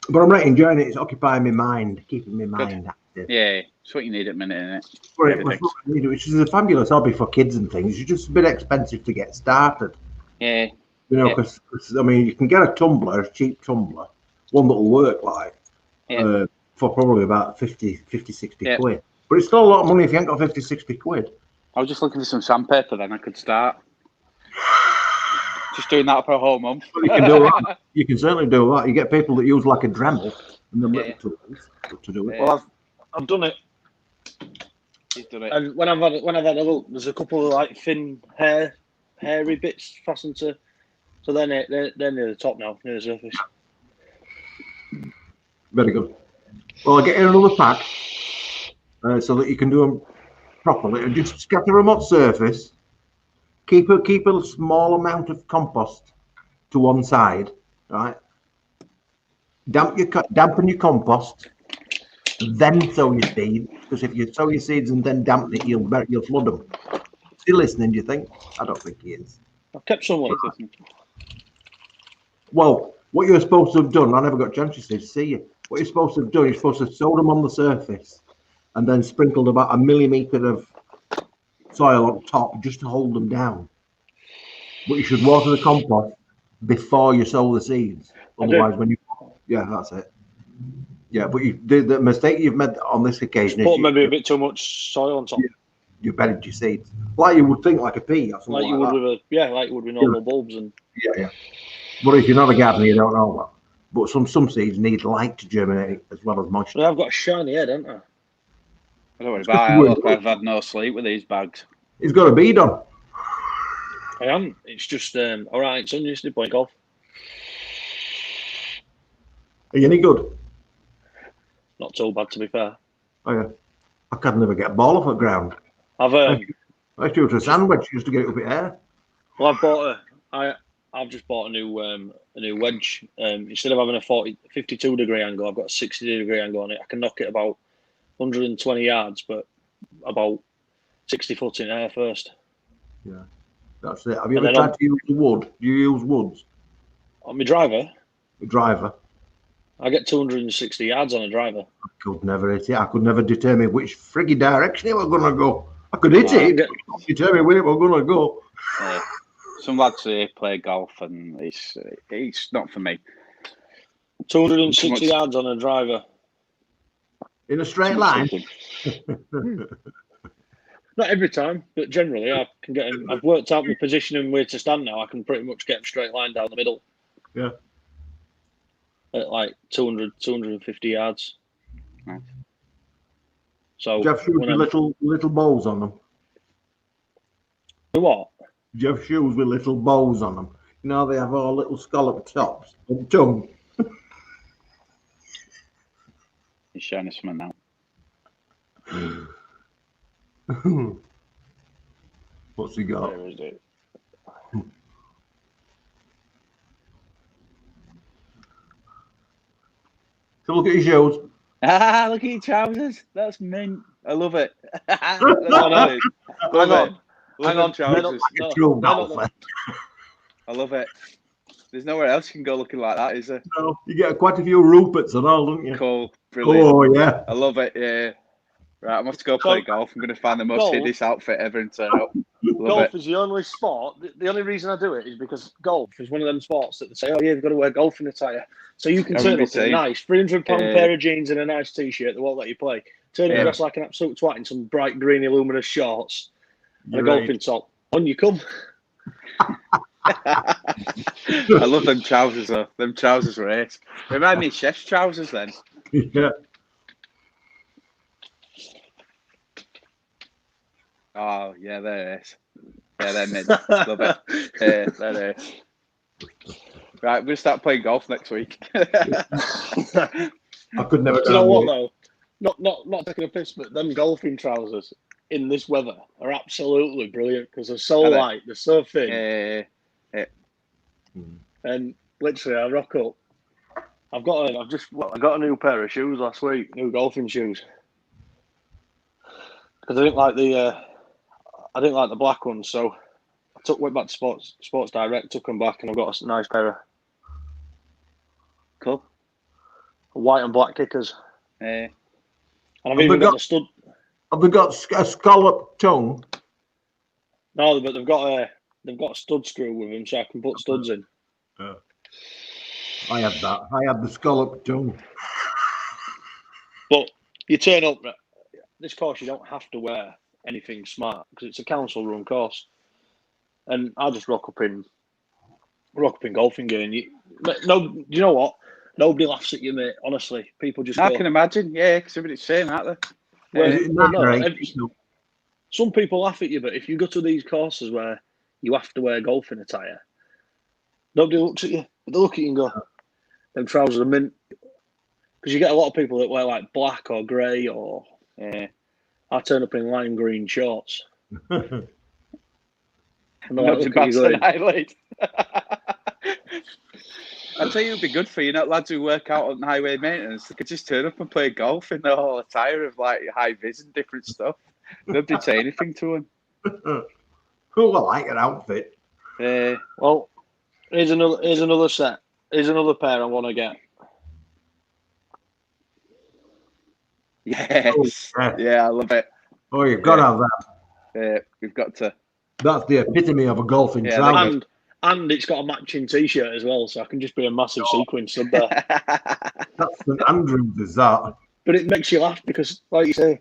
But I'm really enjoying it. It's occupying my mind, keeping my mind active. Yeah, it's what you need at the minute, isn't it? Which is a fabulous hobby for kids and things. It's just a bit expensive to get started. Yeah. You know, because I mean, you can get a tumbler, a cheap tumbler, one that'll work for probably about 50, 60 quid. But it's still a lot of money if you ain't got 50, 60 quid. I was just looking for some sandpaper, then I could start. Just doing that for a whole month. You can do that. You can certainly do that. You get people that use like a Dremel and the little tools to do it. Well, I've done it. You've done it. And when I've had a look, there's a couple of like thin hairy bits fastened to. So they're near the top now, near the surface. Very good. Well, I'll get in another pack so that you can do them properly. And just scatter them on surface. Keep a small amount of compost to one side, right? Dampen your compost, then sow your seeds. Because if you sow your seeds and then dampen it, you'll flood them. Is he listening? Do you think? I don't think he is. I've kept some ones. Well, what you're supposed to have done, I never got a chance to see you. What you're supposed to have done, you're supposed to sow them on the surface and then sprinkled about a millimetre of soil on top just to hold them down. But you should water the compost before you sow the seeds. Otherwise, that's it. Yeah, but the mistake you've made on this occasion is maybe a bit too much soil on top. You buried your seeds, like you would think, like a pea or something like you would with normal bulbs and. Yeah. But if you're not a gardener, you don't know that. But some seeds need light to germinate as well as moisture. Well, I've got a shiny head, haven't I? I don't worry about it. Look, I've had no sleep with these bags. He's got a bead on. I am. It's just all right. Son used to play golf. Are you any good? Not too bad, to be fair. Oh yeah. I could never get a ball off the ground. I shoot a sandwich just to get it up in the air. Well, I've just bought a new wedge. Instead of having a 52 degree angle, I've got a 60 degree angle on it. I can knock it about 120 yards, but about 60 foot in air first. Yeah, that's it. Have you ever tried to use wood? Do you use woods? On my driver? The driver? I get 260 yards on a driver. I could never hit it. I could never determine which frigging direction it was going to go. I could hit it, determine where it was going to go. Some lads here play golf, and it's not for me. 260 yards on a driver. In a straight line? Not every time, but generally I can get him. I've worked out my position and where to stand now. I can pretty much get him straight line down the middle. Yeah. At like 200, 250 yards. Nice. So do you have shoes with little bows on them? What? Do you have shoes with little bows on them? You know they have all little scallop tops and tongue. He's showing us something now. What's he got? Where is it? So look at his shoes. Look at your trousers. That's mint. I love it. Hang on, trousers. No. I love it. There's nowhere else you can go looking like that, is there? No, you get quite a few Ruperts and all, don't you? Cool, brilliant. Oh yeah, I love it. Yeah. Right, I'm going to go play golf. I'm going to find the most hideous outfit ever and turn up. Golf is the only sport. The only reason I do it is because golf is one of them sports that they say, "Oh yeah, you've got to wear golfing attire." So you can turn up in a nice £300 pair of jeans and a nice t-shirt that won't let you play. Turn up dressed like an absolute twat in some bright green luminous shorts and a golfing top. On you come. I love them trousers though. Them trousers are ace. Remind me of chef's trousers then. Yeah. Oh yeah, they're ace. Yeah, they're mid. Love it. Yeah, they're ace. Right, we'll start playing golf next week. I could never. Do you know what though? Not taking a piss, but them golfing trousers in this weather are absolutely brilliant because they're so light, they're so thin. Yeah. And literally, I rock up. I got a new pair of shoes last week, new golfing shoes. because I didn't like the black ones, so I went back to Sports Direct, took them back, and I've got a nice pair of Cool. white and black kickers. Yeah. And I've even got the stud. Have they got a scalloped tongue? No, but they've got a stud screw with them, so I can put studs in. I had that. I had the scalloped tongue. But you turn up. This course, you don't have to wear anything smart because it's a council-run course, and I just rock up in golfing gear. And you know what? Nobody laughs at you, mate. Honestly, people just. I can imagine. Yeah, because everybody's saying that. Some people laugh at you, but if you go to these courses where you have to wear golfing attire, nobody looks at you. They look at you and go, "Them trousers are mint." Because you get a lot of people that wear like black or grey or. I turn up in lime green shorts. And Nobody bats an eyelid. I tell you, it'd be good for you, not lads who work out on highway maintenance. They could just turn up and play golf in their whole attire of like high vis and different stuff. Nobody'd say anything to them. Cool, I like an outfit. Well, here's another set. Here's another pair I want to get. Yes. Yeah, I love it. Oh, you've got to have that. We've got to. That's the epitome of a golfing trouser. And it's got a matching T-shirt as well, so I can just be a massive sequin stud there. That's St Andrews, is that? But it makes you laugh because, like you say,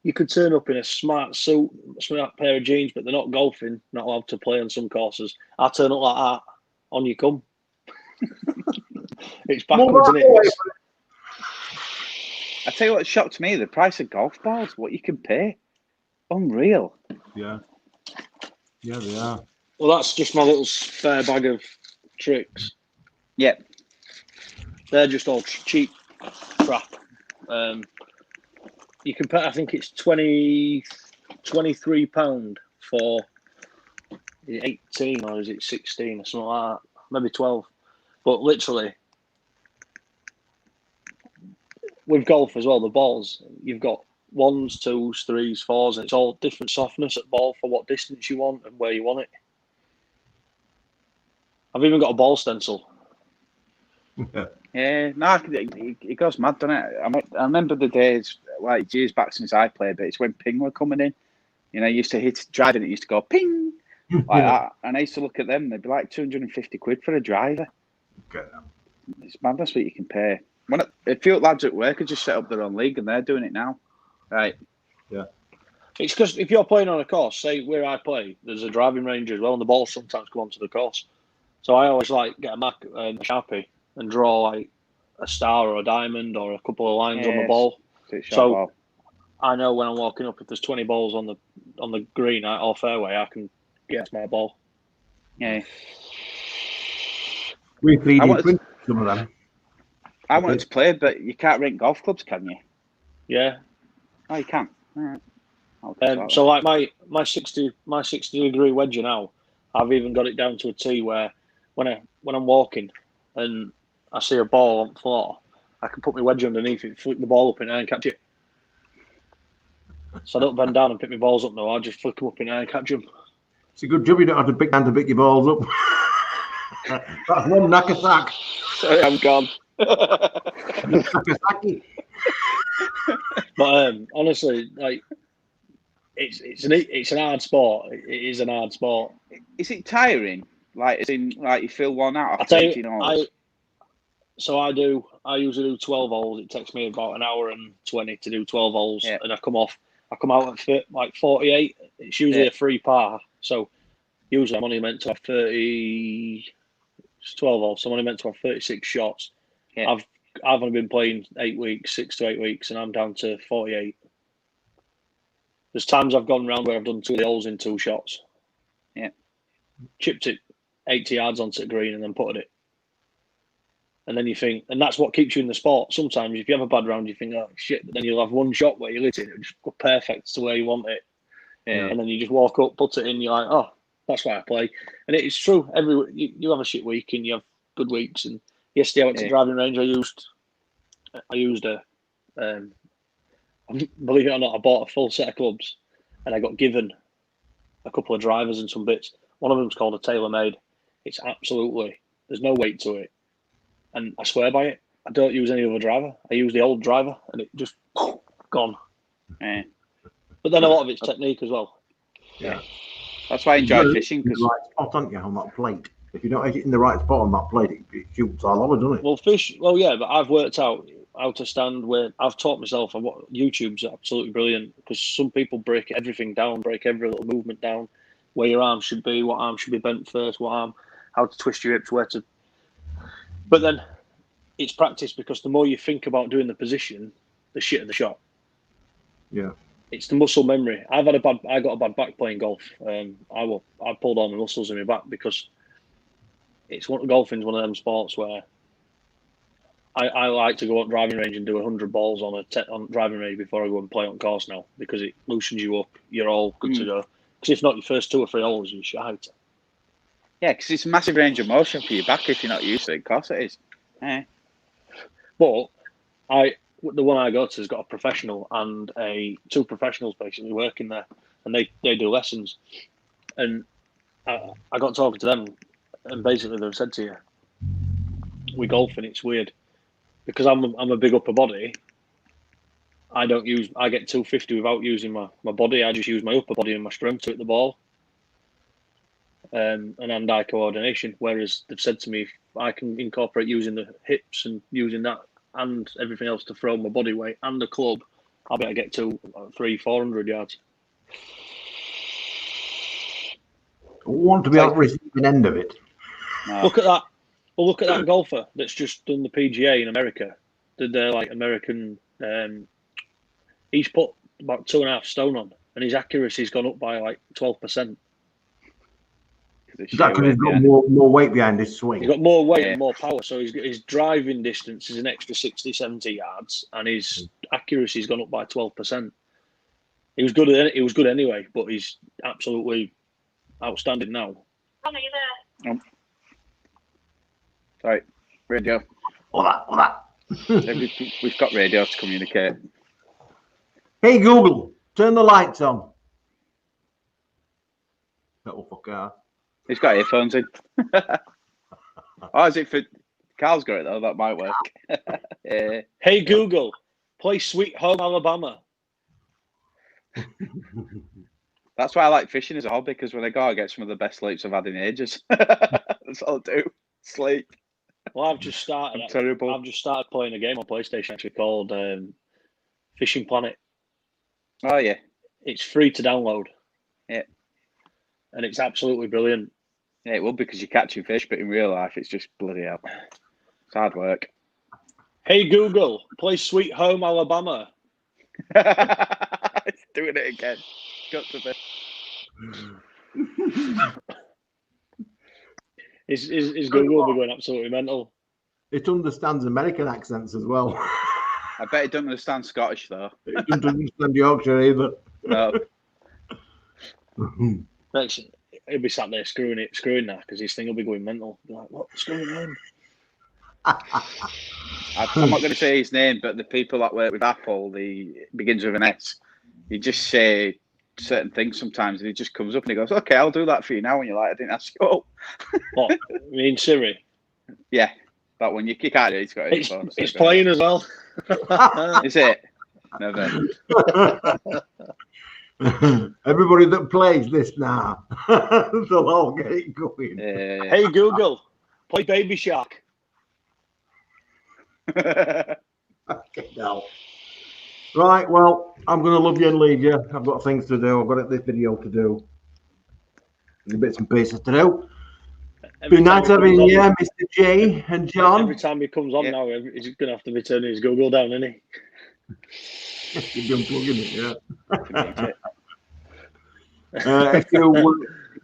you could turn up in a smart suit, a smart pair of jeans, but they're not golfing, not allowed to play on some courses. I turn up like that, on you come. It's backwards, isn't it? I tell you what shocked me, the price of golf balls, what you can pay. Unreal. Yeah. Yeah, they are. Well, that's just my little spare bag of tricks. Yep. They're just all cheap crap. You can pay, I think it's £23 for 18 or is it 16 or something like that. Maybe 12. But literally, with golf as well, the balls, you've got 1s, 2s, 3s, 4s, and it's all different softness at ball for what distance you want and where you want it. I've even got a ball stencil. Yeah, no, it goes mad, doesn't it? I remember the days, like years back since I played, but it's when ping were coming in. You know, you used to hit driving, it used to go ping like that. And I used to look at them, they'd be like 250 quid for a driver. Okay. It's mad, that's what you can pay. A few lads at work have just set up their own league and they're doing it now. Right. Yeah. It's because if you're playing on a course, say where I play, there's a driving range as well, and the balls sometimes come onto the course. So I always get a Sharpie and draw like a star or a diamond or a couple of lines on the ball. So I know when I'm walking up, if there's 20 balls on the green or fairway, I can get my ball. Yeah. We played some of them. I wanted to play, but you can't rent golf clubs, can you? Yeah. Oh, you can. All right. So like my 60 degree wedger now, I've even got it down to a tee where when I'm walking and I see a ball on the floor, I can put my wedge underneath it, flick the ball up in air and catch it. So I don't bend down and pick my balls up now. I just flick them up in air and catch them. It's a good job you don't have to pick your balls up. That's one knack a sack. Sorry, I'm gone. But honestly, like it's an hard sport. It is an hard sport. Is it tiring? Like, as in, like you feel worn out after after 18 holes? I usually do 12 holes. It takes me about an hour and 20 to do 12 holes, and I come out at like 48. It's usually a free par, so usually I'm only meant to have 30. It's 12 holes, so I'm only meant to have 36 shots. Yeah. I've only been playing 6 to 8 weeks, and I'm down to 48. There's times I've gone round where I've done 2 of the holes in 2 shots. Yeah, chipped it 80 yards onto the green and then putted it. And then you think, and that's what keeps you in the sport. Sometimes if you have a bad round, you think, oh shit, but then you'll have one shot where you hit it, it'll just go perfect to where you want it. Yeah. And then you just walk up, put it in, you're like, oh, that's why I play. And it's true. You have a shit week and you have good weeks. And yesterday I went to the driving range. I used a believe it or not, I bought a full set of clubs and I got given a couple of drivers and some bits. One of them's called a TaylorMade. It's absolutely, there's no weight to it, and I swear by it. I don't use any other driver. I use the old driver, and it just gone. Yeah. But then a lot of it's technique as well. Yeah. That's why I enjoy fishing, because right spot, aren't you, on that plate? If you don't hit it in the right spot on that plate, it shoots all over, doesn't it? Well, yeah, but I've worked out how to stand where I've taught myself, and what YouTube's absolutely brilliant, because some people break everything down, break every little movement down, where your arm should be, what arm should be bent first, what arm, how to twist your hips, where to. But then it's practice, because the more you think about doing the position, the shitter the shot. Yeah. It's the muscle memory. I got a bad back playing golf. I pulled all my muscles in my back, because golfing's one of them sports where I like to go on driving range and do 100 balls on driving range before I go and play on course now, because it loosens you up. You're all good to go. Because if not, your first 2 or 3 holes, you're shite. yeah, because it's a massive range of motion for your back if you're not used to it. Of course it is. Yeah. But the one I go to has got a professional and 2 professionals basically working there, and they do lessons. And I got talking to them, and basically they've said to you, we golfing, it's weird, because I'm a big upper body. I get 250 without using my body. I just use my upper body and my strength to hit the ball, and hand-eye coordination. Whereas they've said to me, if I can incorporate using the hips and using that and everything else to throw my body weight and the club, I'll be able to get to 300-400 yards. I want to be on the receiving end of it. No. Look at that. Well, look at that golfer that's just done the PGA in America. Did their American? He's put about 2.5 stone on, and his accuracy's gone up by 12%. Is that because he's got more weight behind his swing? He's got more weight and more power, so his driving distance is an extra 60, 70 yards, and his accuracy's gone up by 12%. He was good anyway, but he's absolutely outstanding now. Are you there? Sorry, radio. All that. We've got radio to communicate. Hey Google, turn the lights on. Little fucker. He's got earphones in. Oh, is it for Carl's got it though? That might work. Yeah. Hey Google, play Sweet Home Alabama. That's why I like fishing as a hobby, because when I go, I get some of the best sleeps I've had in ages. That's all I do. Sleep. Well, I've just started. Terrible. I've just started playing a game on PlayStation actually called Fishing Planet. Oh yeah. It's free to download. Yeah. And it's absolutely brilliant. Yeah, it will, because you're catching fish, but in real life, it's just bloody hell. It's hard work. Hey Google, play Sweet Home Alabama. It's doing it again. Got to be. Is Google be going absolutely mental? It understands American accents as well. I bet it doesn't understand Scottish though. It doesn't understand Yorkshire either. No. He'll be sat there screwing that, because his thing will be going mental. Be like, what's going on? I'm not going to say his name, but the people that work with Apple, begins with an S. You just say certain things sometimes, and he just comes up and he goes, "Okay, I'll do that for you now." And you're like, "I didn't ask you." Oh, What? You mean Siri? Yeah, that one. You kick out it. It's playing as well. Is it? Never. Everybody that plays this now, they'll all get it going. Hey Google, play Baby Shark. Okay, now. Right, well, I'm going to love you and leave you. I've got things to do. I've got this video to do. There's bits and pieces to do. Be nice having you, Mr. J and John. Every time he comes on now, he's going to have to be turning his Google down, isn't he? You're unplugging it, yeah. If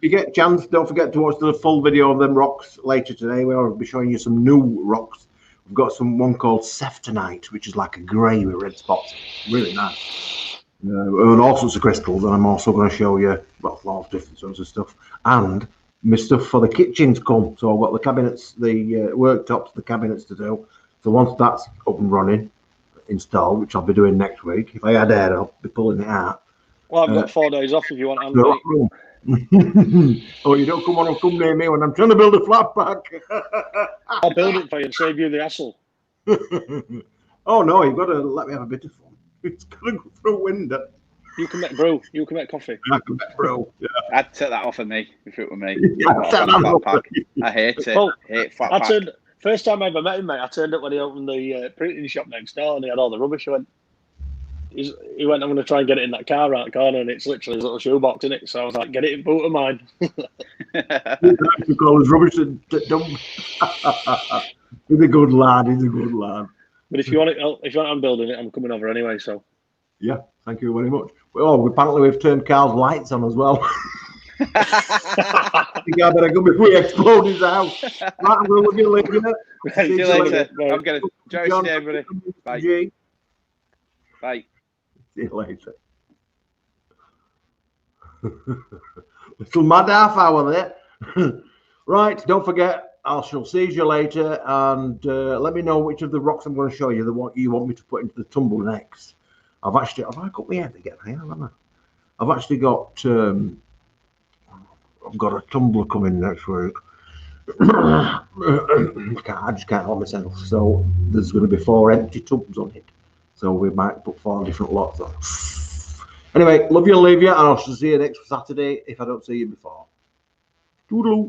you get a chance, don't forget to watch the full video of them rocks later today. We'll be showing you some new rocks. We've got one called Seftonite, which is like a grey with red spots. Really nice. And all sorts of crystals. And I'm also going to show you, well, lots of different sorts of stuff. And my stuff for the kitchen to come. So I've got the cabinets, the worktops, the cabinets to do. So once that's up and running, installed, which I'll be doing next week. If I had air, I'll be pulling it out. Well, I've got 4 days off if you want to. The rock room. Oh, you don't come on and come near me when I'm trying to build a flat pack. I'll build it for you and save you the hassle. Oh no, you've got to let me have a bit of fun. It's got to go through a window. You can make brew. You can make coffee. I can bet, bro. Yeah. I'd take that off of me if it were me. Yeah, I'm not a fan of flat pack. I hate it. Well, I hate flat pack. First time I ever met him, mate, I turned up when he opened the printing shop next door and he had all the rubbish. He went, I'm going to try and get it in that car right corner, and it's literally his little shoebox in it. So I was like, get it in boot of mine. To call his rubbish and dump. He's a good lad. He's a good lad. But if you want I'm building it, I'm coming over anyway. So yeah, thank you very much. Oh, apparently we've turned Carl's lights on as well. I think I better go before we explode his house. Right, I'm going to love you later. See you later. I'm going to enjoy your day, everybody. Bye. Bye. See you later. Little mad half hour there. Right, don't forget, I shall see you later, and let me know which of the rocks I'm going to show you, the one you want me to put into the tumble next. Have I got my head again? Haven't I? I've actually got I've got a tumbler coming next week. I just can't help myself. So there's going to be 4 empty tubs on it. So we might put 4 different lots on. Anyway, love you and leave you, and I shall see you next Saturday if I don't see you before. Toodaloo.